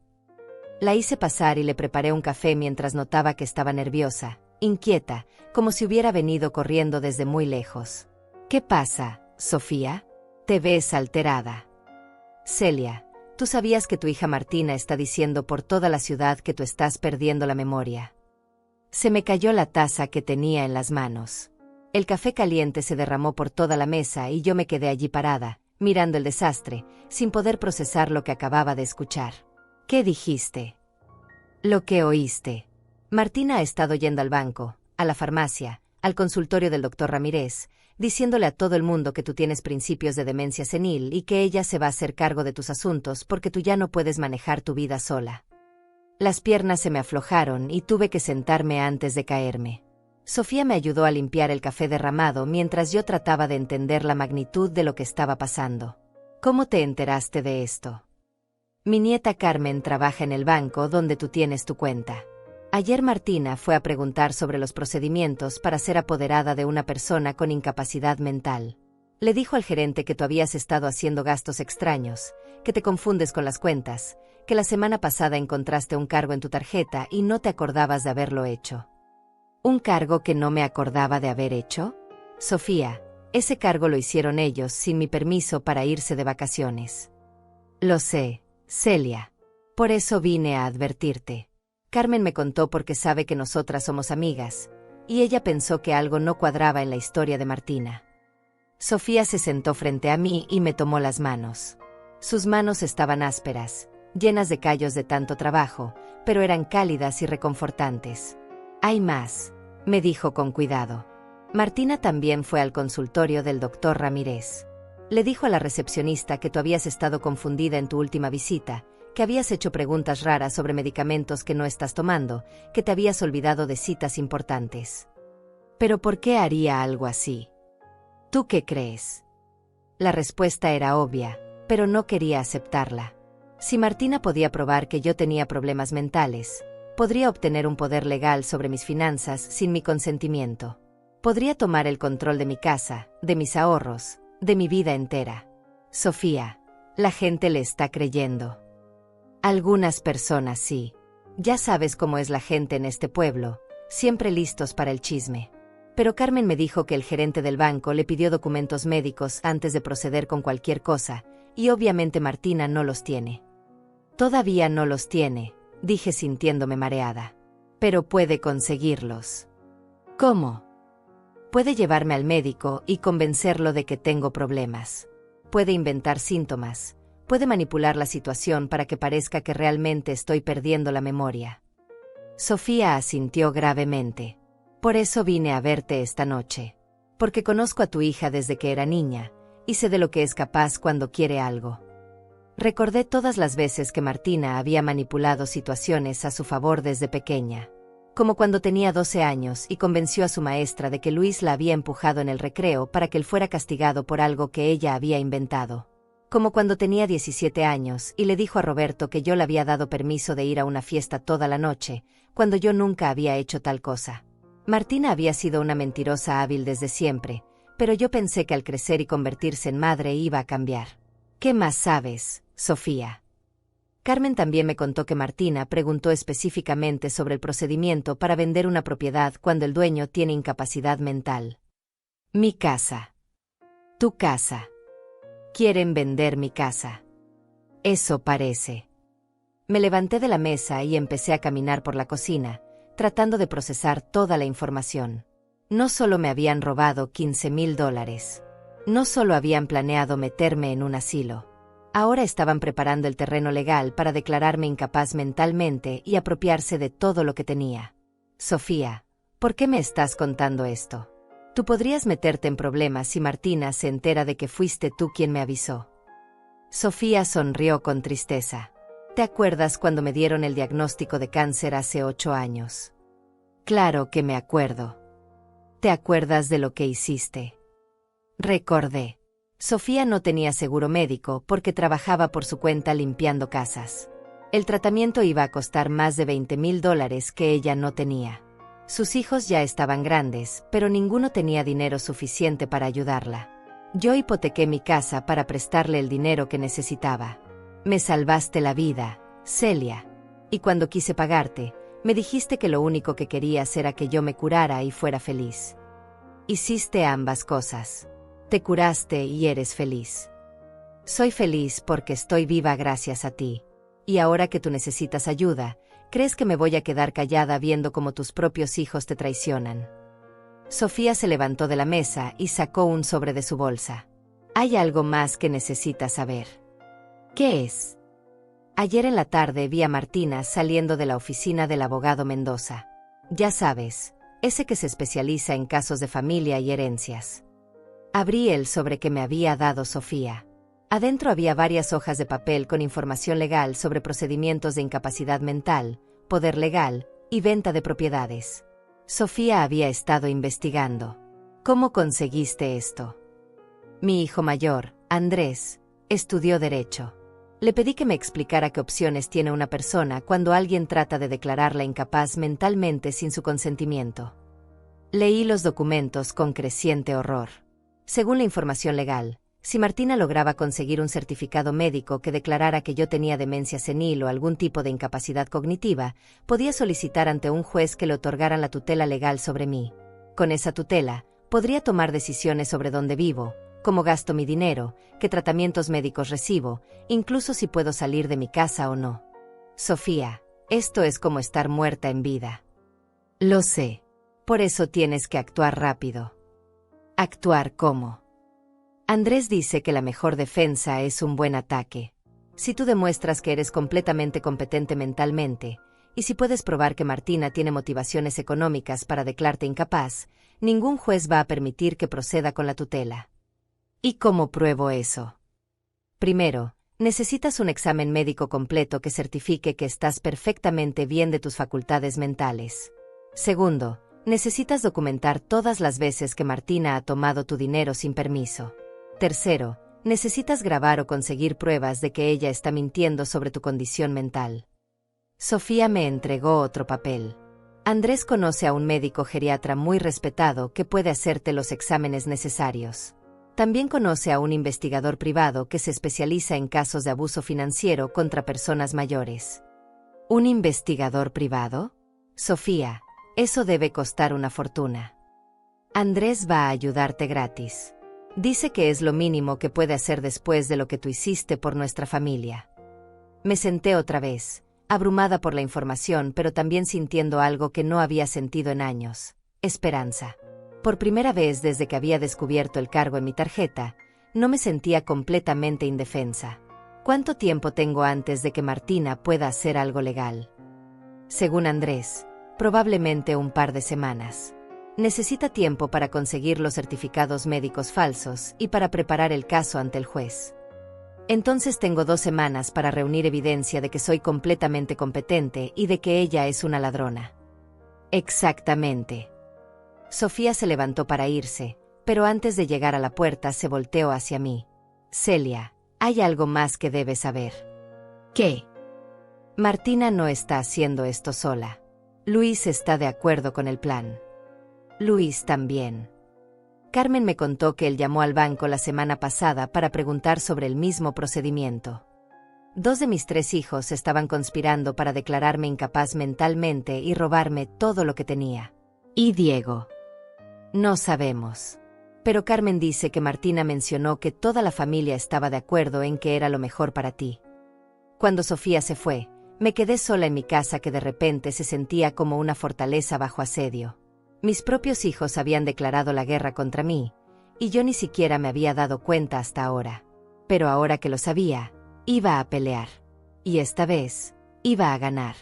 La hice pasar y le preparé un café mientras notaba que estaba nerviosa, inquieta, como si hubiera venido corriendo desde muy lejos. ¿Qué pasa, Sofía? Te ves alterada. Celia, tú sabías que tu hija Martina está diciendo por toda la ciudad que tú estás perdiendo la memoria. Se me cayó la taza que tenía en las manos. El café caliente se derramó por toda la mesa y yo me quedé allí parada, mirando el desastre, sin poder procesar lo que acababa de escuchar. ¿Qué dijiste? Lo que oíste. Martina ha estado yendo al banco, a la farmacia, al consultorio del doctor Ramírez, diciéndole a todo el mundo que tú tienes principios de demencia senil y que ella se va a hacer cargo de tus asuntos porque tú ya no puedes manejar tu vida sola. Las piernas se me aflojaron y tuve que sentarme antes de caerme. Sofía me ayudó a limpiar el café derramado mientras yo trataba de entender la magnitud de lo que estaba pasando. ¿Cómo te enteraste de esto? Mi nieta Carmen trabaja en el banco donde tú tienes tu cuenta. Ayer Martina fue a preguntar sobre los procedimientos para ser apoderada de una persona con incapacidad mental. Le dijo al gerente que tú habías estado haciendo gastos extraños, que te confundes con las cuentas, que la semana pasada encontraste un cargo en tu tarjeta y no te acordabas de haberlo hecho. ¿Un cargo que no me acordaba de haber hecho? Sofía, ese cargo lo hicieron ellos sin mi permiso para irse de vacaciones. Lo sé, Celia. Por eso vine a advertirte. Carmen me contó porque sabe que nosotras somos amigas, y ella pensó que algo no cuadraba en la historia de Martina. Sofía se sentó frente a mí y me tomó las manos. Sus manos estaban ásperas, llenas de callos de tanto trabajo, pero eran cálidas y reconfortantes. Hay más, me dijo con cuidado. Martina también fue al consultorio del doctor Ramírez. Le dijo a la recepcionista que tú habías estado confundida en tu última visita, que habías hecho preguntas raras sobre medicamentos que no estás tomando, que te habías olvidado de citas importantes. ¿Pero por qué haría algo así? ¿Tú qué crees? La respuesta era obvia, pero no quería aceptarla. Si Martina podía probar que yo tenía problemas mentales, podría obtener un poder legal sobre mis finanzas sin mi consentimiento. Podría tomar el control de mi casa, de mis ahorros, de mi vida entera. Sofía, la gente le está creyendo. Algunas personas sí. Ya sabes cómo es la gente en este pueblo, siempre listos para el chisme. Pero Carmen me dijo que el gerente del banco le pidió documentos médicos antes de proceder con cualquier cosa, y obviamente Martina no los tiene. Todavía no los tiene, dije sintiéndome mareada. Pero puede conseguirlos. ¿Cómo? Puede llevarme al médico y convencerlo de que tengo problemas. Puede inventar síntomas. Puede manipular la situación para que parezca que realmente estoy perdiendo la memoria. Sofía asintió gravemente. Por eso vine a verte esta noche. Porque conozco a tu hija desde que era niña, y sé de lo que es capaz cuando quiere algo. Recordé todas las veces que Martina había manipulado situaciones a su favor desde pequeña. Como cuando tenía 12 años y convenció a su maestra de que Luis la había empujado en el recreo para que él fuera castigado por algo que ella había inventado. Como cuando tenía 17 años y le dijo a Roberto que yo le había dado permiso de ir a una fiesta toda la noche, cuando yo nunca había hecho tal cosa. Martina había sido una mentirosa hábil desde siempre, pero yo pensé que al crecer y convertirse en madre iba a cambiar. ¿Qué más sabes, Sofía? Carmen también me contó que Martina preguntó específicamente sobre el procedimiento para vender una propiedad cuando el dueño tiene incapacidad mental. Mi casa. Tu casa. Quieren vender mi casa. Eso parece. Me levanté de la mesa y empecé a caminar por la cocina, tratando de procesar toda la información. No solo me habían robado $15,000. No solo habían planeado meterme en un asilo. Ahora estaban preparando el terreno legal para declararme incapaz mentalmente y apropiarse de todo lo que tenía. Sofía, ¿por qué me estás contando esto? Tú podrías meterte en problemas si Martina se entera de que fuiste tú quien me avisó. Sofía sonrió con tristeza. ¿Te acuerdas cuando me dieron el diagnóstico de cáncer hace 8 años? Claro que me acuerdo. ¿Te acuerdas de lo que hiciste? Recordé. Sofía no tenía seguro médico porque trabajaba por su cuenta limpiando casas. El tratamiento iba a costar más de $20,000 que ella no tenía. Sus hijos ya estaban grandes, pero ninguno tenía dinero suficiente para ayudarla. Yo hipotequé mi casa para prestarle el dinero que necesitaba. Me salvaste la vida, Celia. Y cuando quise pagarte, me dijiste que lo único que querías era que yo me curara y fuera feliz. Hiciste ambas cosas. Te curaste y eres feliz. Soy feliz porque estoy viva gracias a ti. Y ahora que tú necesitas ayuda, ¿crees que me voy a quedar callada viendo cómo tus propios hijos te traicionan? Sofía se levantó de la mesa y sacó un sobre de su bolsa. Hay algo más que necesitas saber. ¿Qué es? Ayer en la tarde vi a Martina saliendo de la oficina del abogado Mendoza. Ya sabes, ese que se especializa en casos de familia y herencias. Abrí el sobre que me había dado Sofía. Adentro había varias hojas de papel con información legal sobre procedimientos de incapacidad mental, poder legal y venta de propiedades. Sofía había estado investigando. ¿Cómo conseguiste esto? Mi hijo mayor, Andrés, estudió Derecho. Le pedí que me explicara qué opciones tiene una persona cuando alguien trata de declararla incapaz mentalmente sin su consentimiento. Leí los documentos con creciente horror. Según la información legal, si Martina lograba conseguir un certificado médico que declarara que yo tenía demencia senil o algún tipo de incapacidad cognitiva, podía solicitar ante un juez que le otorgaran la tutela legal sobre mí. Con esa tutela, podría tomar decisiones sobre dónde vivo, cómo gasto mi dinero, qué tratamientos médicos recibo, incluso si puedo salir de mi casa o no. Sofía, esto es como estar muerta en vida. Lo sé. Por eso tienes que actuar rápido. ¿Actuar cómo? Andrés dice que la mejor defensa es un buen ataque. Si tú demuestras que eres completamente competente mentalmente, y si puedes probar que Martina tiene motivaciones económicas para declararte incapaz, ningún juez va a permitir que proceda con la tutela. ¿Y cómo pruebo eso? Primero, necesitas un examen médico completo que certifique que estás perfectamente bien de tus facultades mentales. Segundo, necesitas documentar todas las veces que Martina ha tomado tu dinero sin permiso. Tercero, necesitas grabar o conseguir pruebas de que ella está mintiendo sobre tu condición mental. Sofía me entregó otro papel. Andrés conoce a un médico geriatra muy respetado que puede hacerte los exámenes necesarios. También conoce a un investigador privado que se especializa en casos de abuso financiero contra personas mayores. ¿Un investigador privado? Sofía, eso debe costar una fortuna. Andrés va a ayudarte gratis. Dice que es lo mínimo que puede hacer después de lo que tú hiciste por nuestra familia. Me senté otra vez, abrumada por la información, pero también sintiendo algo que no había sentido en años: esperanza. Por primera vez desde que había descubierto el cargo en mi tarjeta, no me sentía completamente indefensa. ¿Cuánto tiempo tengo antes de que Martina pueda hacer algo legal? Según Andrés, probablemente un par de semanas. Necesita tiempo para conseguir los certificados médicos falsos y para preparar el caso ante el juez. Entonces tengo 2 semanas para reunir evidencia de que soy completamente competente y de que ella es una ladrona. Exactamente. Sofía se levantó para irse, pero antes de llegar a la puerta se volteó hacia mí. Celia, hay algo más que debes saber. ¿Qué? Martina no está haciendo esto sola. Luis está de acuerdo con el plan. Luis también. Carmen me contó que él llamó al banco la semana pasada para preguntar sobre el mismo procedimiento. 2 de mis 3 hijos estaban conspirando para declararme incapaz mentalmente y robarme todo lo que tenía. ¿Y Diego? No sabemos. Pero Carmen dice que Martina mencionó que toda la familia estaba de acuerdo en que era lo mejor para ti. Cuando Sofía se fue, me quedé sola en mi casa que de repente se sentía como una fortaleza bajo asedio. Mis propios hijos habían declarado la guerra contra mí, y yo ni siquiera me había dado cuenta hasta ahora. Pero ahora que lo sabía, iba a pelear. Y esta vez, iba a ganar.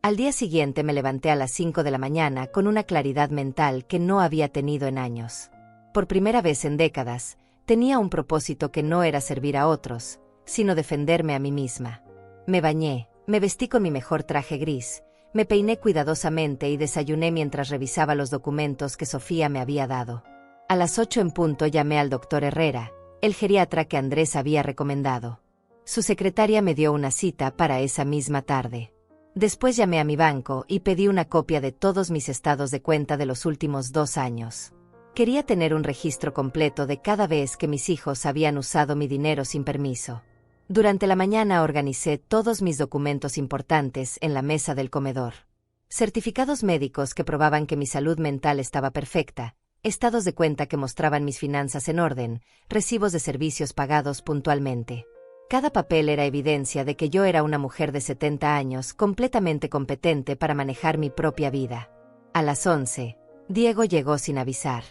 Al día siguiente me levanté a las 5 de la mañana con una claridad mental que no había tenido en años. Por primera vez en décadas, tenía un propósito que no era servir a otros, sino defenderme a mí misma. Me bañé, me vestí con mi mejor traje gris, me peiné cuidadosamente y desayuné mientras revisaba los documentos que Sofía me había dado. A las 8 en punto llamé al doctor Herrera, el geriatra que Andrés había recomendado. Su secretaria me dio una cita para esa misma tarde. Después llamé a mi banco y pedí una copia de todos mis estados de cuenta de los últimos 2 años. Quería tener un registro completo de cada vez que mis hijos habían usado mi dinero sin permiso. Durante la mañana organicé todos mis documentos importantes en la mesa del comedor. Certificados médicos que probaban que mi salud mental estaba perfecta, estados de cuenta que mostraban mis finanzas en orden, recibos de servicios pagados puntualmente. Cada papel era evidencia de que yo era una mujer de 70 años completamente competente para manejar mi propia vida. A las 11, Diego llegó sin avisar.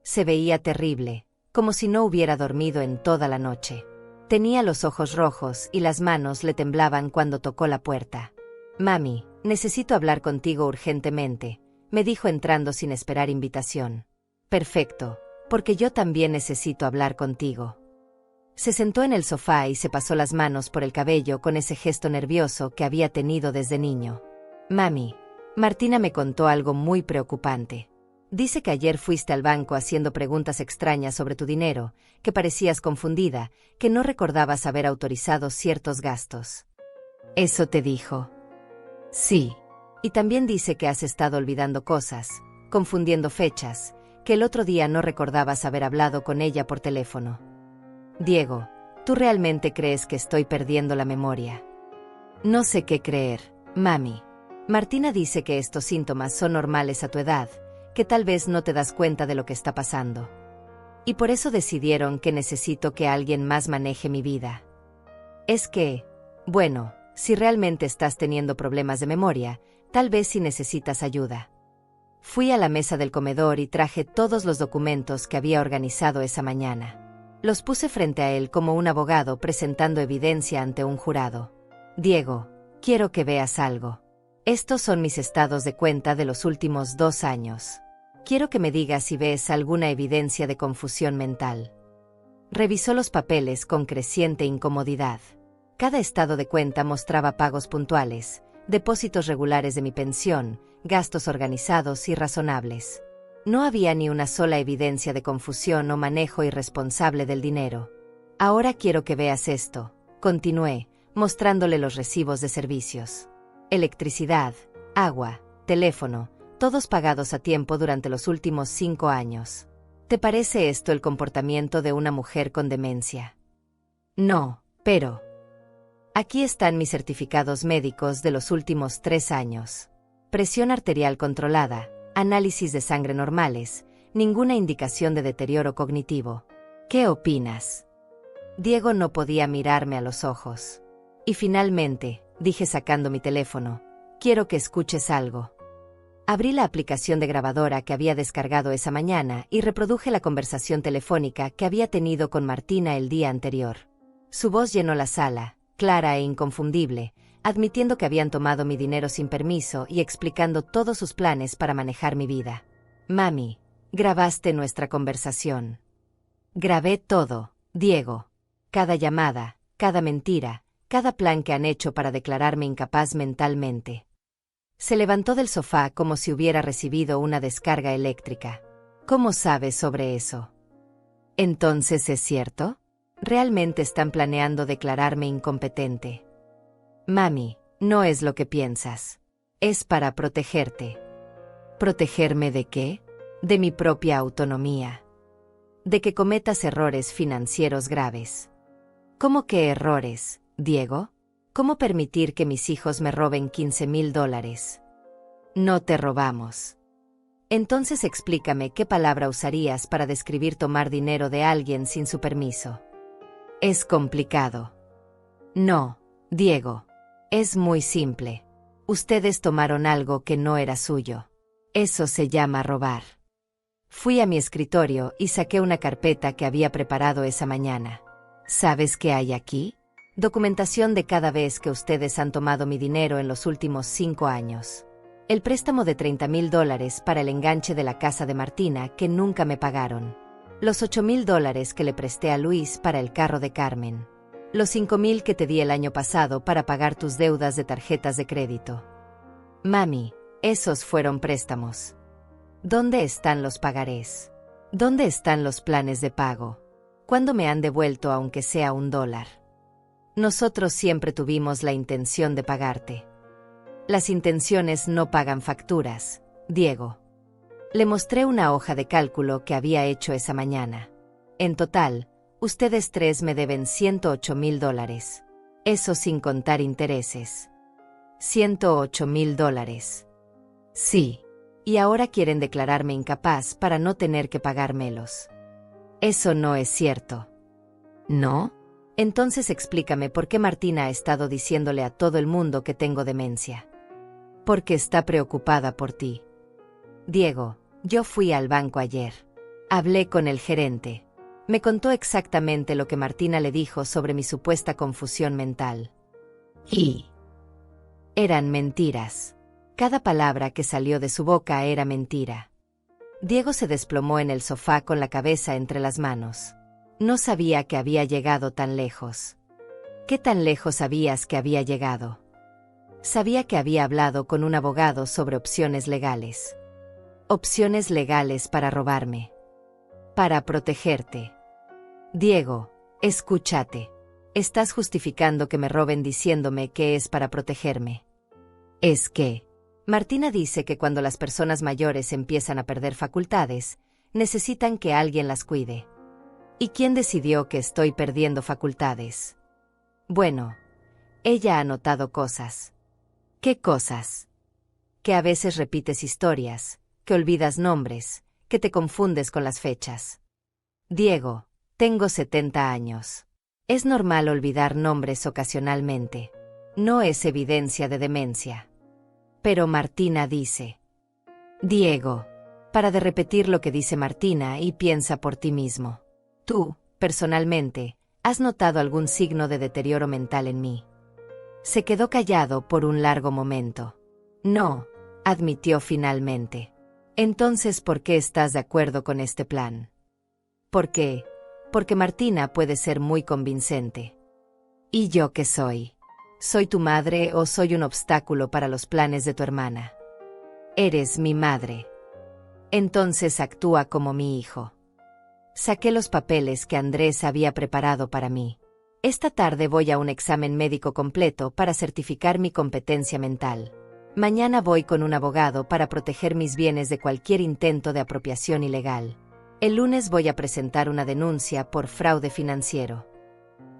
Se veía terrible, como si no hubiera dormido en toda la noche. Tenía los ojos rojos y las manos le temblaban cuando tocó la puerta. «Mami, necesito hablar contigo urgentemente», me dijo entrando sin esperar invitación. «Perfecto, porque yo también necesito hablar contigo». Se sentó en el sofá y se pasó las manos por el cabello con ese gesto nervioso que había tenido desde niño. «Mami, Martina me contó algo muy preocupante. Dice que ayer fuiste al banco haciendo preguntas extrañas sobre tu dinero, que parecías confundida, que no recordabas haber autorizado ciertos gastos». «¿Eso te dijo?» «Sí. Y también dice que has estado olvidando cosas, confundiendo fechas, que el otro día no recordabas haber hablado con ella por teléfono». «Diego, ¿tú realmente crees que estoy perdiendo la memoria?» «No sé qué creer, mami. Martina dice que estos síntomas son normales a tu edad, que tal vez no te das cuenta de lo que está pasando. Y por eso decidieron que necesito que alguien más maneje mi vida. Es que, bueno, si realmente estás teniendo problemas de memoria, tal vez sí necesitas ayuda». Fui a la mesa del comedor y traje todos los documentos que había organizado esa mañana. Los puse frente a él como un abogado presentando evidencia ante un jurado. «Diego, quiero que veas algo. Estos son mis estados de cuenta de los últimos 2 años. Quiero que me digas si ves alguna evidencia de confusión mental». Revisó los papeles con creciente incomodidad. Cada estado de cuenta mostraba pagos puntuales, depósitos regulares de mi pensión, gastos organizados y razonables. No había ni una sola evidencia de confusión o manejo irresponsable del dinero. «Ahora quiero que veas esto», continué, mostrándole los recibos de servicios. Electricidad, agua, teléfono, todos pagados a tiempo durante los últimos 5 años. ¿Te parece esto el comportamiento de una mujer con demencia? No, pero... Aquí están mis certificados médicos de los últimos 3 años. Presión arterial controlada, análisis de sangre normales, ninguna indicación de deterioro cognitivo. ¿Qué opinas? Diego no podía mirarme a los ojos. Y finalmente, dije sacando mi teléfono, quiero que escuches algo. Abrí la aplicación de grabadora que había descargado esa mañana y reproduje la conversación telefónica que había tenido con Martina el día anterior. Su voz llenó la sala, clara e inconfundible, admitiendo que habían tomado mi dinero sin permiso y explicando todos sus planes para manejar mi vida. «Mami, grabaste nuestra conversación». «Grabé todo, Diego. Cada llamada, cada mentira, cada plan que han hecho para declararme incapaz mentalmente». Se levantó del sofá como si hubiera recibido una descarga eléctrica. «¿Cómo sabes sobre eso?» «¿Entonces es cierto? ¿Realmente están planeando declararme incompetente?» «Mami, no es lo que piensas. Es para protegerte». ¿Protegerme de qué? De mi propia autonomía. De que cometas errores financieros graves. ¿Cómo que errores, Diego? ¿Cómo permitir que mis hijos me roben $15,000? No te robamos. Entonces explícame qué palabra usarías para describir tomar dinero de alguien sin su permiso. Es complicado. No, Diego. Es muy simple. Ustedes tomaron algo que no era suyo. Eso se llama robar. Fui a mi escritorio y saqué una carpeta que había preparado esa mañana. ¿Sabes qué hay aquí? Documentación de cada vez que ustedes han tomado mi dinero en los últimos 5 años. El préstamo de $30,000 para el enganche de la casa de Martina que nunca me pagaron. Los $8,000 que le presté a Luis para el carro de Carmen. Los $5,000 que te di el año pasado para pagar tus deudas de tarjetas de crédito. Mami, esos fueron préstamos. ¿Dónde están los pagarés? ¿Dónde están los planes de pago? ¿Cuándo me han devuelto aunque sea $1? Nosotros siempre tuvimos la intención de pagarte. Las intenciones no pagan facturas, Diego. Le mostré una hoja de cálculo que había hecho esa mañana. En total, ustedes tres me deben $108,000. Eso sin contar intereses. $108,000. Sí. Y ahora quieren declararme incapaz para no tener que pagármelos. Eso no es cierto. ¿No? Entonces explícame por qué Martina ha estado diciéndole a todo el mundo que tengo demencia. Porque está preocupada por ti. Diego, yo fui al banco ayer. Hablé con el gerente. Me contó exactamente lo que Martina le dijo sobre mi supuesta confusión mental. Y eran mentiras. Cada palabra que salió de su boca era mentira. Diego se desplomó en el sofá con la cabeza entre las manos. No sabía que había llegado tan lejos. ¿Qué tan lejos sabías que había llegado? Sabía que había hablado con un abogado sobre opciones legales. Opciones legales para robarme. Para protegerte. Diego, escúchate. Estás justificando que me roben diciéndome que es para protegerme. Es que Martina dice que cuando las personas mayores empiezan a perder facultades, necesitan que alguien las cuide. ¿Y quién decidió que estoy perdiendo facultades? Bueno, ella ha notado cosas. ¿Qué cosas? Que a veces repites historias, que olvidas nombres, que te confundes con las fechas. Diego, tengo 70 años. Es normal olvidar nombres ocasionalmente. No es evidencia de demencia. Pero Martina dice. Diego, para de repetir lo que dice Martina y piensa por ti mismo. Tú, personalmente, ¿has notado algún signo de deterioro mental en mí? Se quedó callado por un largo momento. No, admitió finalmente. Entonces, ¿por qué estás de acuerdo con este plan? ¿Por qué? Porque Martina puede ser muy convincente. ¿Y yo qué soy? ¿Soy tu madre o soy un obstáculo para los planes de tu hermana? Eres mi madre. Entonces actúa como mi hijo. Saqué los papeles que Andrés había preparado para mí. Esta tarde voy a un examen médico completo para certificar mi competencia mental. Mañana voy con un abogado para proteger mis bienes de cualquier intento de apropiación ilegal. El lunes voy a presentar una denuncia por fraude financiero.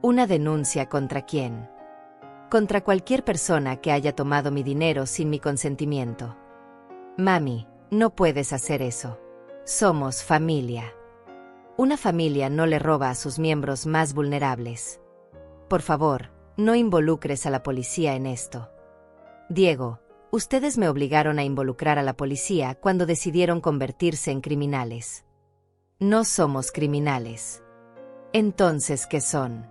¿Una denuncia contra quién? Contra cualquier persona que haya tomado mi dinero sin mi consentimiento. Mami, no puedes hacer eso. Somos familia. Una familia no le roba a sus miembros más vulnerables. Por favor, no involucres a la policía en esto. Diego, ustedes me obligaron a involucrar a la policía cuando decidieron convertirse en criminales. No somos criminales. Entonces, ¿qué son?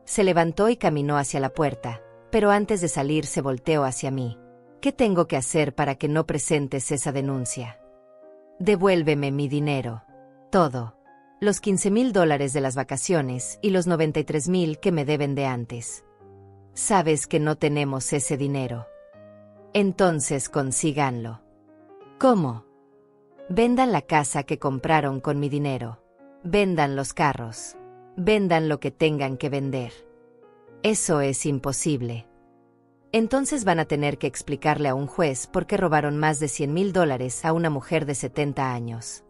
Se levantó y caminó hacia la puerta, pero antes de salir se volteó hacia mí. ¿Qué tengo que hacer para que no presentes esa denuncia? Devuélveme mi dinero. Todo. Los $15,000 de las vacaciones y los $93,000 que me deben de antes. Sabes que no tenemos ese dinero. Entonces consíganlo. ¿Cómo? Vendan la casa que compraron con mi dinero. Vendan los carros. Vendan lo que tengan que vender. Eso es imposible. Entonces van a tener que explicarle a un juez por qué robaron más de $100,000 a una mujer de 70 años.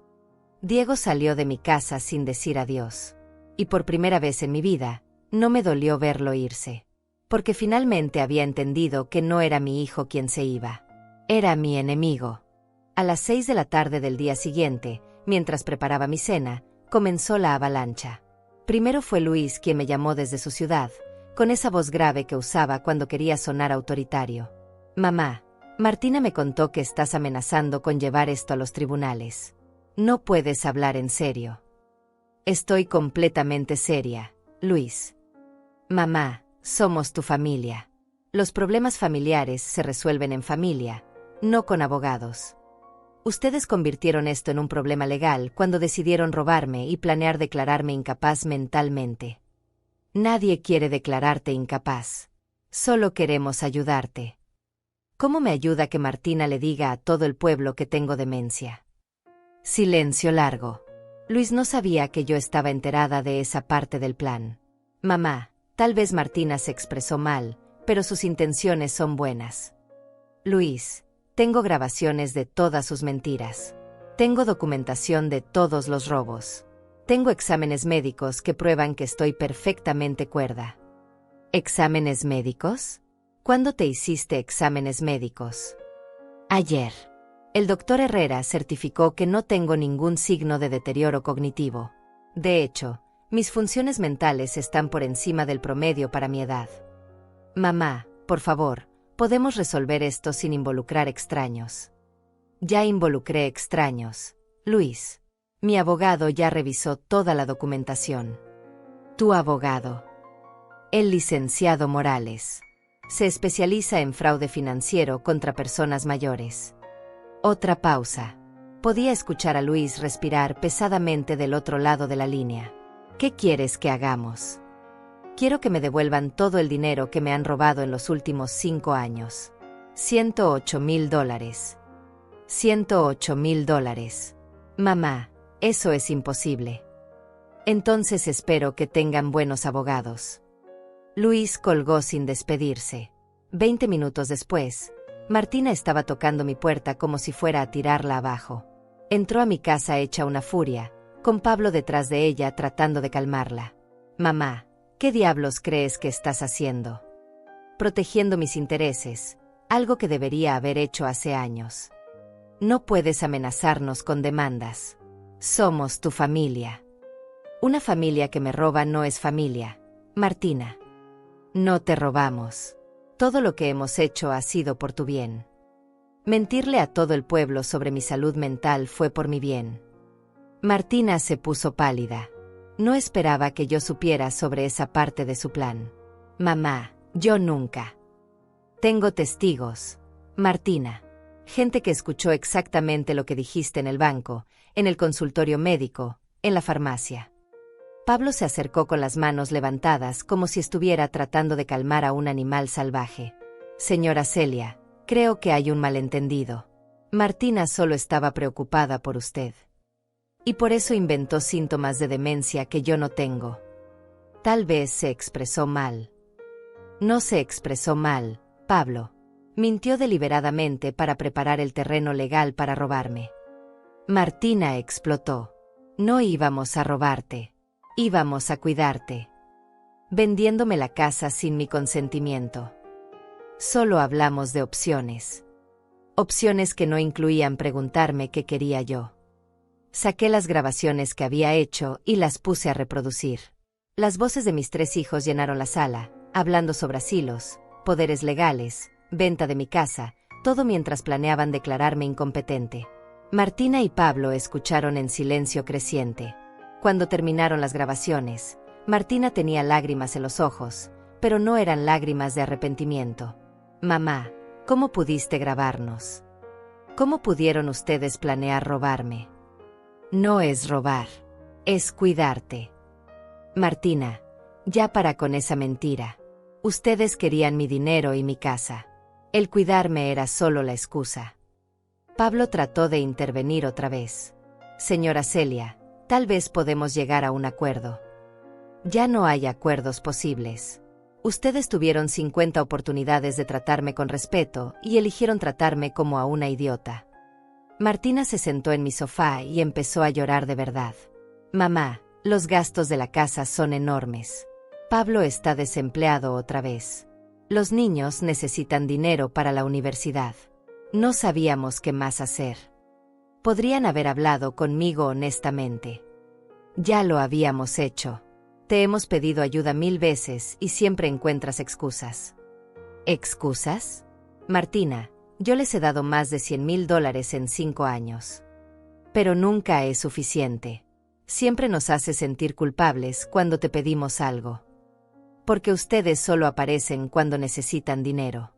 Diego salió de mi casa sin decir adiós. Y por primera vez en mi vida, no me dolió verlo irse. Porque finalmente había entendido que no era mi hijo quien se iba. Era mi enemigo. A las 6 de la tarde del día siguiente, mientras preparaba mi cena, comenzó la avalancha. Primero fue Luis quien me llamó desde su ciudad, con esa voz grave que usaba cuando quería sonar autoritario. Mamá, Martina me contó que estás amenazando con llevar esto a los tribunales. No puedes hablar en serio. Estoy completamente seria, Luis. Mamá, somos tu familia. Los problemas familiares se resuelven en familia, no con abogados. Ustedes convirtieron esto en un problema legal cuando decidieron robarme y planear declararme incapaz mentalmente. Nadie quiere declararte incapaz. Solo queremos ayudarte. ¿Cómo me ayuda que Martina le diga a todo el pueblo que tengo demencia? Silencio largo. Luis no sabía que yo estaba enterada de esa parte del plan. Mamá, tal vez Martina se expresó mal, pero sus intenciones son buenas. Luis, tengo grabaciones de todas sus mentiras. Tengo documentación de todos los robos. Tengo exámenes médicos que prueban que estoy perfectamente cuerda. ¿Exámenes médicos? ¿Cuándo te hiciste exámenes médicos? Ayer. El doctor Herrera certificó que no tengo ningún signo de deterioro cognitivo. De hecho, mis funciones mentales están por encima del promedio para mi edad. Mamá, por favor, podemos resolver esto sin involucrar extraños. Ya involucré extraños, Luis. Mi abogado ya revisó toda la documentación. ¿Tu abogado? El licenciado Morales. Se especializa en fraude financiero contra personas mayores. Otra pausa. Podía escuchar a Luis respirar pesadamente del otro lado de la línea. ¿Qué quieres que hagamos? Quiero que me devuelvan todo el dinero que me han robado en los últimos 5 años. $108,000. $108,000. Mamá, eso es imposible. Entonces espero que tengan buenos abogados. Luis colgó sin despedirse. 20 minutos después, Martina estaba tocando mi puerta como si fuera a tirarla abajo. Entró a mi casa hecha una furia, con Pablo detrás de ella tratando de calmarla. Mamá, ¿qué diablos crees que estás haciendo? Protegiendo mis intereses, algo que debería haber hecho hace años. No puedes amenazarnos con demandas. Somos tu familia. Una familia que me roba no es familia, Martina. No te robamos. Todo lo que hemos hecho ha sido por tu bien. Mentirle a todo el pueblo sobre mi salud mental fue por mi bien. Martina se puso pálida. No esperaba que yo supiera sobre esa parte de su plan. Mamá, yo nunca. Tengo testigos, Martina. Gente que escuchó exactamente lo que dijiste en el banco, en el consultorio médico, en la farmacia. Pablo se acercó con las manos levantadas como si estuviera tratando de calmar a un animal salvaje. Señora Celia, creo que hay un malentendido. Martina solo estaba preocupada por usted. Y por eso inventó síntomas de demencia que yo no tengo. Tal vez se expresó mal. No se expresó mal, Pablo. Mintió deliberadamente para preparar el terreno legal para robarme. Martina explotó. No íbamos a robarte. Íbamos a cuidarte. Vendiéndome la casa sin mi consentimiento. Solo hablamos de opciones. Opciones que no incluían preguntarme qué quería yo. Saqué las grabaciones que había hecho y las puse a reproducir. Las voces de mis 3 hijos llenaron la sala, hablando sobre asilos, poderes legales, venta de mi casa, todo mientras planeaban declararme incompetente. Martina y Pablo escucharon en silencio creciente. Cuando terminaron las grabaciones, Martina tenía lágrimas en los ojos, pero no eran lágrimas de arrepentimiento. Mamá, ¿cómo pudiste grabarnos? ¿Cómo pudieron ustedes planear robarme? No es robar, es cuidarte. Martina, ya para con esa mentira. Ustedes querían mi dinero y mi casa. El cuidarme era solo la excusa. Pablo trató de intervenir otra vez. Señora Celia, tal vez podemos llegar a un acuerdo. Ya no hay acuerdos posibles. Ustedes tuvieron 50 oportunidades de tratarme con respeto y eligieron tratarme como a una idiota. Martina se sentó en mi sofá y empezó a llorar de verdad. Mamá, los gastos de la casa son enormes. Pablo está desempleado otra vez. Los niños necesitan dinero para la universidad. No sabíamos qué más hacer. Podrían haber hablado conmigo honestamente. Ya lo habíamos hecho. Te hemos pedido ayuda 1000 veces y siempre encuentras excusas. ¿Excusas? Martina, yo les he dado más de $100,000 en 5 años. Pero nunca es suficiente. Siempre nos hace sentir culpables cuando te pedimos algo. Porque ustedes solo aparecen cuando necesitan dinero.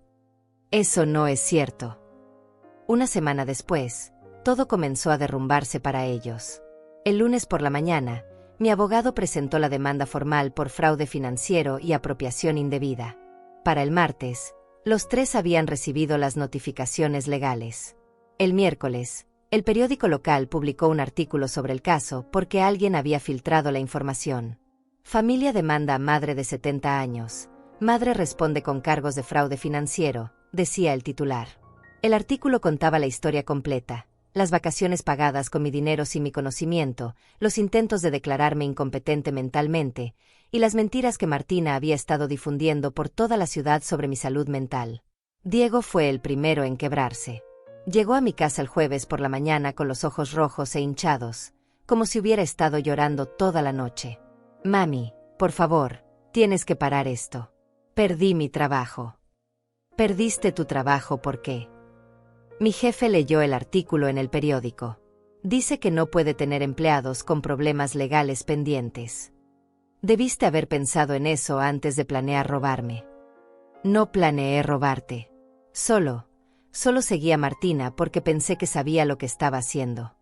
Eso no es cierto. Una semana después, todo comenzó a derrumbarse para ellos. El lunes por la mañana, mi abogado presentó la demanda formal por fraude financiero y apropiación indebida. Para el martes, los 3 habían recibido las notificaciones legales. El miércoles, el periódico local publicó un artículo sobre el caso porque alguien había filtrado la información. Familia demanda a madre de 70 años. Madre responde con cargos de fraude financiero, decía el titular. El artículo contaba la historia completa, las vacaciones pagadas con mi dinero sin mi conocimiento, los intentos de declararme incompetente mentalmente, y las mentiras que Martina había estado difundiendo por toda la ciudad sobre mi salud mental. Diego fue el primero en quebrarse. Llegó a mi casa el jueves por la mañana con los ojos rojos e hinchados, como si hubiera estado llorando toda la noche. Mami, por favor, tienes que parar esto. Perdí mi trabajo. ¿Perdiste tu trabajo por qué? Mi jefe leyó el artículo en el periódico. Dice que no puede tener empleados con problemas legales pendientes. Debiste haber pensado en eso antes de planear robarme. No planeé robarte. Solo seguí a Martina porque pensé que sabía lo que estaba haciendo.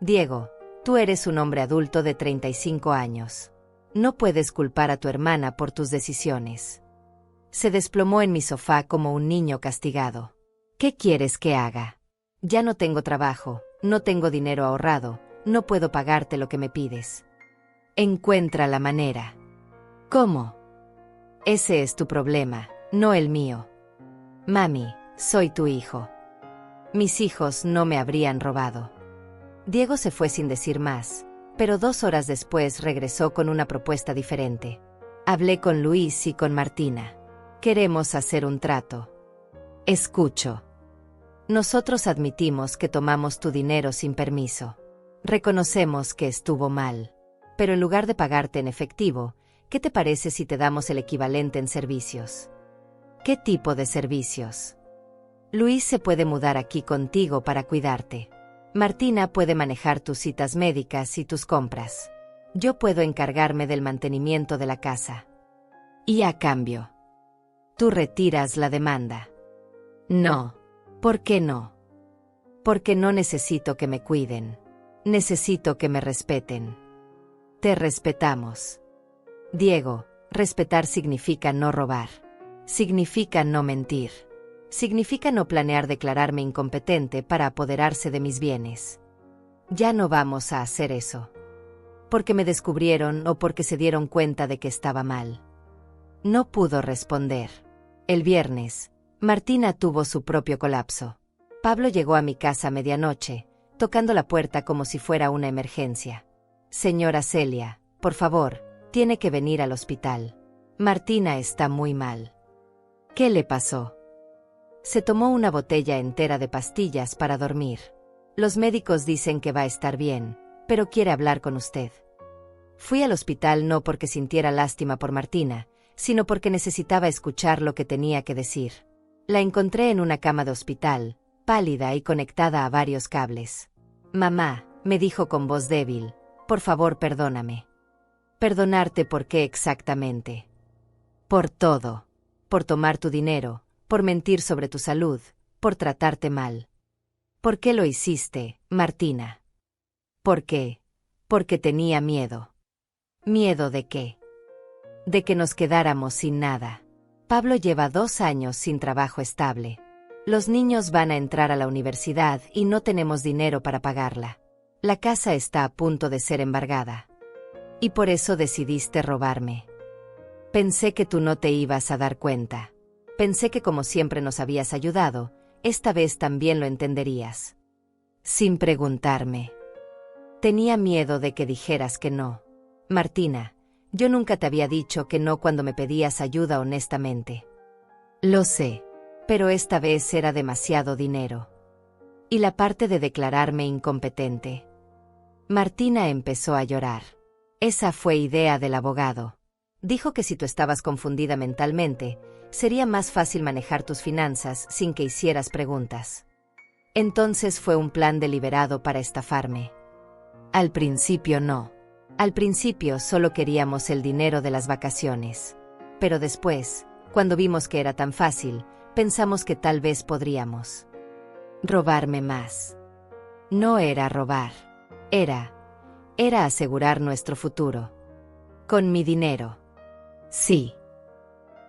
Diego, tú eres un hombre adulto de 35 años. No puedes culpar a tu hermana por tus decisiones. Se desplomó en mi sofá como un niño castigado. ¿Qué quieres que haga? Ya no tengo trabajo, no tengo dinero ahorrado, no puedo pagarte lo que me pides. Encuentra la manera. ¿Cómo? Ese es tu problema, no el mío. Mami, soy tu hijo. Mis hijos no me habrían robado. Diego se fue sin decir más, pero 2 horas después regresó con una propuesta diferente. Hablé con Luis y con Martina. Queremos hacer un trato. Escucho. Nosotros admitimos que tomamos tu dinero sin permiso. Reconocemos que estuvo mal. Pero en lugar de pagarte en efectivo, ¿qué te parece si te damos el equivalente en servicios? ¿Qué tipo de servicios? Luis se puede mudar aquí contigo para cuidarte. Martina puede manejar tus citas médicas y tus compras. Yo puedo encargarme del mantenimiento de la casa. Y a cambio, tú retiras la demanda. No. ¿Por qué no? Porque no necesito que me cuiden. Necesito que me respeten. Te respetamos. Diego, respetar significa no robar. Significa no mentir. Significa no planear declararme incompetente para apoderarse de mis bienes. Ya no vamos a hacer eso. Porque me descubrieron o porque se dieron cuenta de que estaba mal. No pudo responder. El viernes, Martina tuvo su propio colapso. Pablo llegó a mi casa a medianoche, tocando la puerta como si fuera una emergencia. Señora Celia, por favor, tiene que venir al hospital. Martina está muy mal. ¿Qué le pasó? Se tomó una botella entera de pastillas para dormir. Los médicos dicen que va a estar bien, pero quiere hablar con usted. Fui al hospital no porque sintiera lástima por Martina, sino porque necesitaba escuchar lo que tenía que decir. La encontré en una cama de hospital, pálida y conectada a varios cables. Mamá, me dijo con voz débil, por favor perdóname. ¿Perdonarte por qué exactamente? Por todo. Por tomar tu dinero, por mentir sobre tu salud, por tratarte mal. ¿Por qué lo hiciste, Martina? ¿Por qué? Porque tenía miedo. ¿Miedo de qué? De que nos quedáramos sin nada. Pablo lleva 2 años sin trabajo estable. Los niños van a entrar a la universidad y no tenemos dinero para pagarla. La casa está a punto de ser embargada. Y por eso decidiste robarme. Pensé que tú no te ibas a dar cuenta. Pensé que como siempre nos habías ayudado, esta vez también lo entenderías. Sin preguntarme. Tenía miedo de que dijeras que no. Martina, yo nunca te había dicho que no cuando me pedías ayuda honestamente. Lo sé, pero esta vez era demasiado dinero. Y la parte de declararme incompetente. Martina empezó a llorar. Esa fue idea del abogado. Dijo que si tú estabas confundida mentalmente, sería más fácil manejar tus finanzas sin que hicieras preguntas. Entonces fue un plan deliberado para estafarme. Al principio no. Al principio solo queríamos el dinero de las vacaciones. Pero después, cuando vimos que era tan fácil, pensamos que tal vez podríamos robarme más. No era robar. Era asegurar nuestro futuro. Con mi dinero. Sí.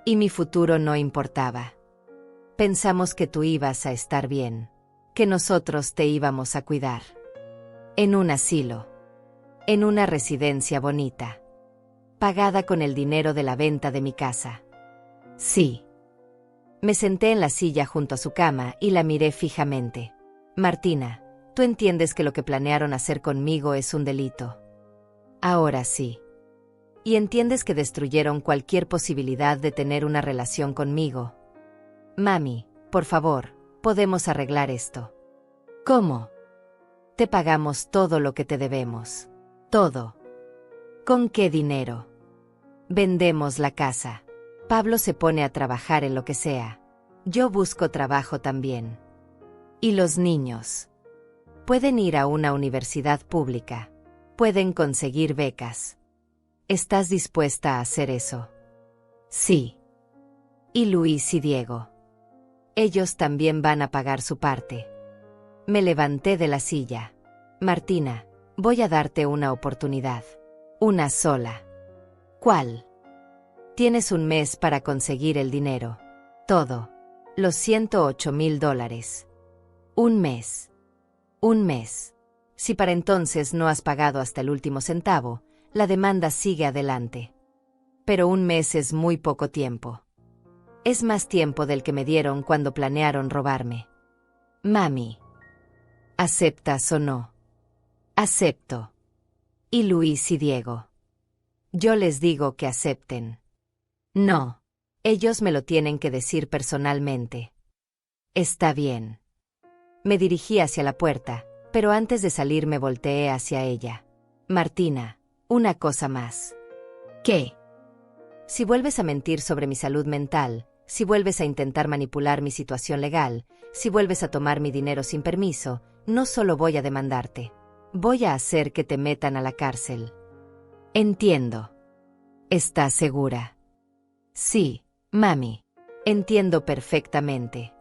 Y mi futuro no importaba. Pensamos que tú ibas a estar bien, que nosotros te íbamos a cuidar. En un asilo. En una residencia bonita. Pagada con el dinero de la venta de mi casa. Sí. Me senté en la silla junto a su cama y la miré fijamente. Martina, tú entiendes que lo que planearon hacer conmigo es un delito. Ahora sí. Y entiendes que destruyeron cualquier posibilidad de tener una relación conmigo. Mami, por favor, podemos arreglar esto. ¿Cómo? Te pagamos todo lo que te debemos. Todo. ¿Con qué dinero? Vendemos la casa. Pablo se pone a trabajar en lo que sea. Yo busco trabajo también. ¿Y los niños? Pueden ir a una universidad pública. Pueden conseguir becas. ¿Estás dispuesta a hacer eso? Sí. ¿Y Luis y Diego? Ellos también van a pagar su parte. Me levanté de la silla. Martina, voy a darte una oportunidad. Una sola. ¿Cuál? Tienes un mes para conseguir el dinero. Todo. Los $108,000. Un mes. Un mes. Si para entonces no has pagado hasta el último centavo, la demanda sigue adelante. Pero un mes es muy poco tiempo. Es más tiempo del que me dieron cuando planearon robarme. Mami. ¿Aceptas o no? Acepto. ¿Y Luis y Diego? Yo les digo que acepten. No. Ellos me lo tienen que decir personalmente. Está bien. Me dirigí hacia la puerta, pero antes de salir me volteé hacia ella. Martina, una cosa más. ¿Qué? Si vuelves a mentir sobre mi salud mental, si vuelves a intentar manipular mi situación legal, si vuelves a tomar mi dinero sin permiso, no solo voy a demandarte. Voy a hacer que te metan a la cárcel. Entiendo. ¿Estás segura? Sí, mami. Entiendo perfectamente.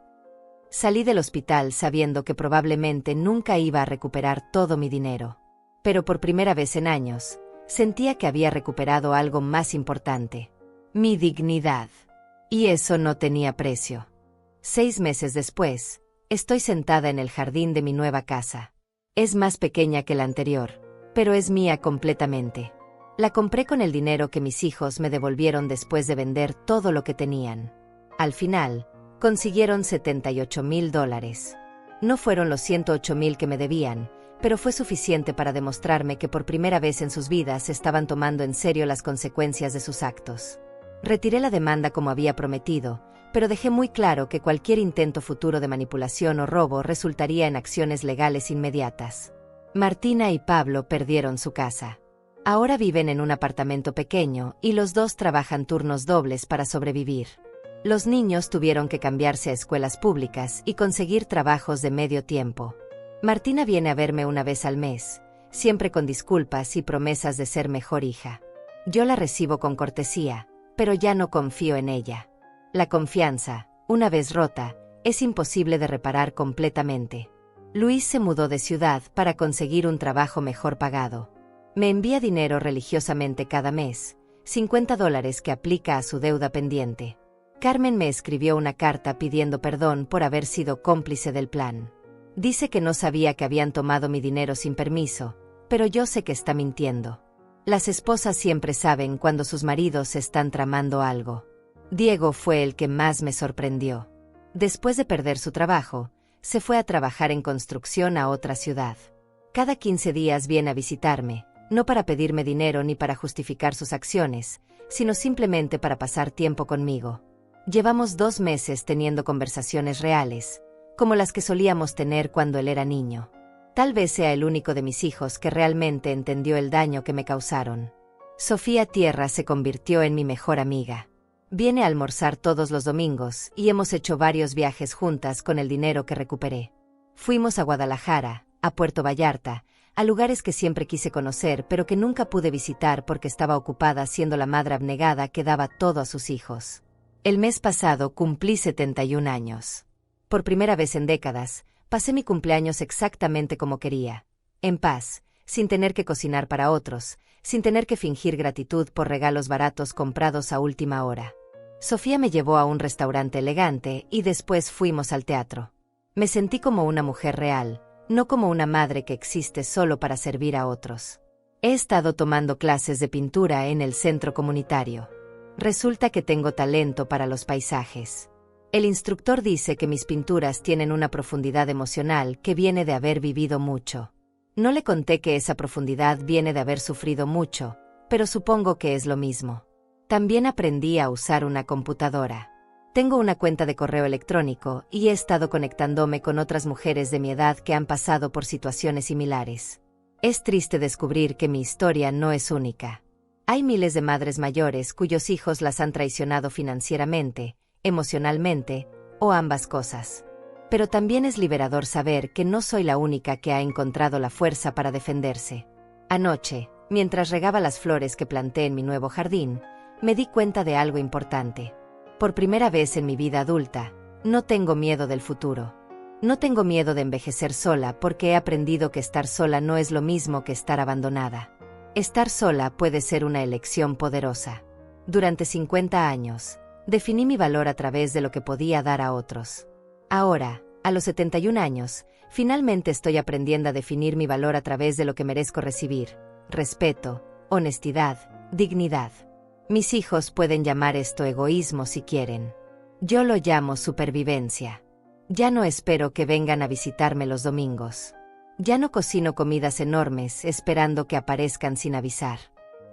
Salí del hospital sabiendo que probablemente nunca iba a recuperar todo mi dinero. Pero por primera vez en años, sentía que había recuperado algo más importante. Mi dignidad. Y eso no tenía precio. 6 meses después, estoy sentada en el jardín de mi nueva casa. Es más pequeña que la anterior, pero es mía completamente. La compré con el dinero que mis hijos me devolvieron después de vender todo lo que tenían. Al final, consiguieron $78,000. No fueron los 108,000 que me debían, pero fue suficiente para demostrarme que por primera vez en sus vidas estaban tomando en serio las consecuencias de sus actos. Retiré la demanda como había prometido, pero dejé muy claro que cualquier intento futuro de manipulación o robo resultaría en acciones legales inmediatas. Martina y Pablo perdieron su casa. Ahora viven en un apartamento pequeño y los dos trabajan turnos dobles para sobrevivir. Los niños tuvieron que cambiarse a escuelas públicas y conseguir trabajos de medio tiempo. Martina viene a verme una vez al mes, siempre con disculpas y promesas de ser mejor hija. Yo la recibo con cortesía, pero ya no confío en ella. La confianza, una vez rota, es imposible de reparar completamente. Luis se mudó de ciudad para conseguir un trabajo mejor pagado. Me envía dinero religiosamente cada mes, $50 que aplica a su deuda pendiente. Carmen me escribió una carta pidiendo perdón por haber sido cómplice del plan. Dice que no sabía que habían tomado mi dinero sin permiso, pero yo sé que está mintiendo. Las esposas siempre saben cuando sus maridos están tramando algo. Diego fue el que más me sorprendió. Después de perder su trabajo, se fue a trabajar en construcción a otra ciudad. Cada 15 días viene a visitarme, no para pedirme dinero ni para justificar sus acciones, sino simplemente para pasar tiempo conmigo. Llevamos 2 meses teniendo conversaciones reales, como las que solíamos tener cuando él era niño. Tal vez sea el único de mis hijos que realmente entendió el daño que me causaron. Sofía Tierra se convirtió en mi mejor amiga. Viene a almorzar todos los domingos y hemos hecho varios viajes juntas con el dinero que recuperé. Fuimos a Guadalajara, a Puerto Vallarta, a lugares que siempre quise conocer pero que nunca pude visitar porque estaba ocupada siendo la madre abnegada que daba todo a sus hijos. El mes pasado cumplí 71 años. Por primera vez en décadas, pasé mi cumpleaños exactamente como quería, en paz, sin tener que cocinar para otros, sin tener que fingir gratitud por regalos baratos comprados a última hora. Sofía me llevó a un restaurante elegante y después fuimos al teatro. Me sentí como una mujer real, no como una madre que existe solo para servir a otros. He estado tomando clases de pintura en el centro comunitario. Resulta que tengo talento para los paisajes. El instructor dice que mis pinturas tienen una profundidad emocional que viene de haber vivido mucho. No le conté que esa profundidad viene de haber sufrido mucho, pero supongo que es lo mismo. También aprendí a usar una computadora. Tengo una cuenta de correo electrónico y he estado conectándome con otras mujeres de mi edad que han pasado por situaciones similares. Es triste descubrir que mi historia no es única. Hay miles de madres mayores cuyos hijos las han traicionado financieramente, emocionalmente, o ambas cosas. Pero también es liberador saber que no soy la única que ha encontrado la fuerza para defenderse. Anoche, mientras regaba las flores que planté en mi nuevo jardín, me di cuenta de algo importante. Por primera vez en mi vida adulta, no tengo miedo del futuro. No tengo miedo de envejecer sola porque he aprendido que estar sola no es lo mismo que estar abandonada. Estar sola puede ser una elección poderosa. Durante 50 años, definí mi valor a través de lo que podía dar a otros. Ahora, a los 71 años, finalmente estoy aprendiendo a definir mi valor a través de lo que merezco recibir: respeto, honestidad, dignidad. Mis hijos pueden llamar esto egoísmo si quieren. Yo lo llamo supervivencia. Ya no espero que vengan a visitarme los domingos. Ya no cocino comidas enormes esperando que aparezcan sin avisar.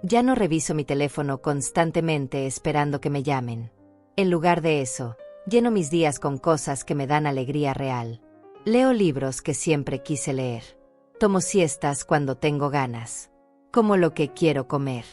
Ya no reviso mi teléfono constantemente esperando que me llamen. En lugar de eso, lleno mis días con cosas que me dan alegría real. Leo libros que siempre quise leer. Tomo siestas cuando tengo ganas. Como lo que quiero comer.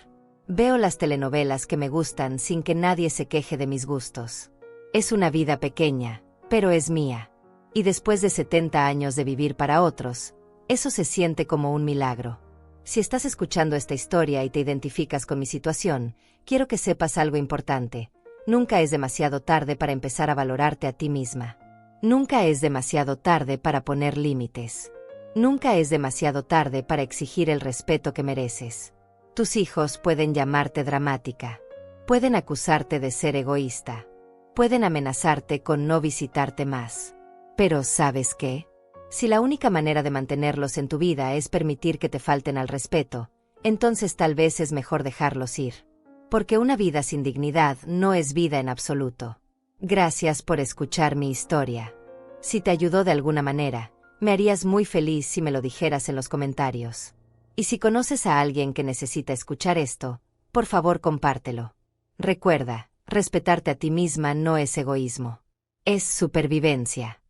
Veo las telenovelas que me gustan sin que nadie se queje de mis gustos. Es una vida pequeña, pero es mía. Y después de 70 años de vivir para otros, eso se siente como un milagro. Si estás escuchando esta historia y te identificas con mi situación, quiero que sepas algo importante. Nunca es demasiado tarde para empezar a valorarte a ti misma. Nunca es demasiado tarde para poner límites. Nunca es demasiado tarde para exigir el respeto que mereces. Tus hijos pueden llamarte dramática. Pueden acusarte de ser egoísta. Pueden amenazarte con no visitarte más. Pero ¿sabes qué? Si la única manera de mantenerlos en tu vida es permitir que te falten al respeto, entonces tal vez es mejor dejarlos ir. Porque una vida sin dignidad no es vida en absoluto. Gracias por escuchar mi historia. Si te ayudó de alguna manera, me harías muy feliz si me lo dijeras en los comentarios. Y si conoces a alguien que necesita escuchar esto, por favor compártelo. Recuerda, respetarte a ti misma no es egoísmo. Es supervivencia.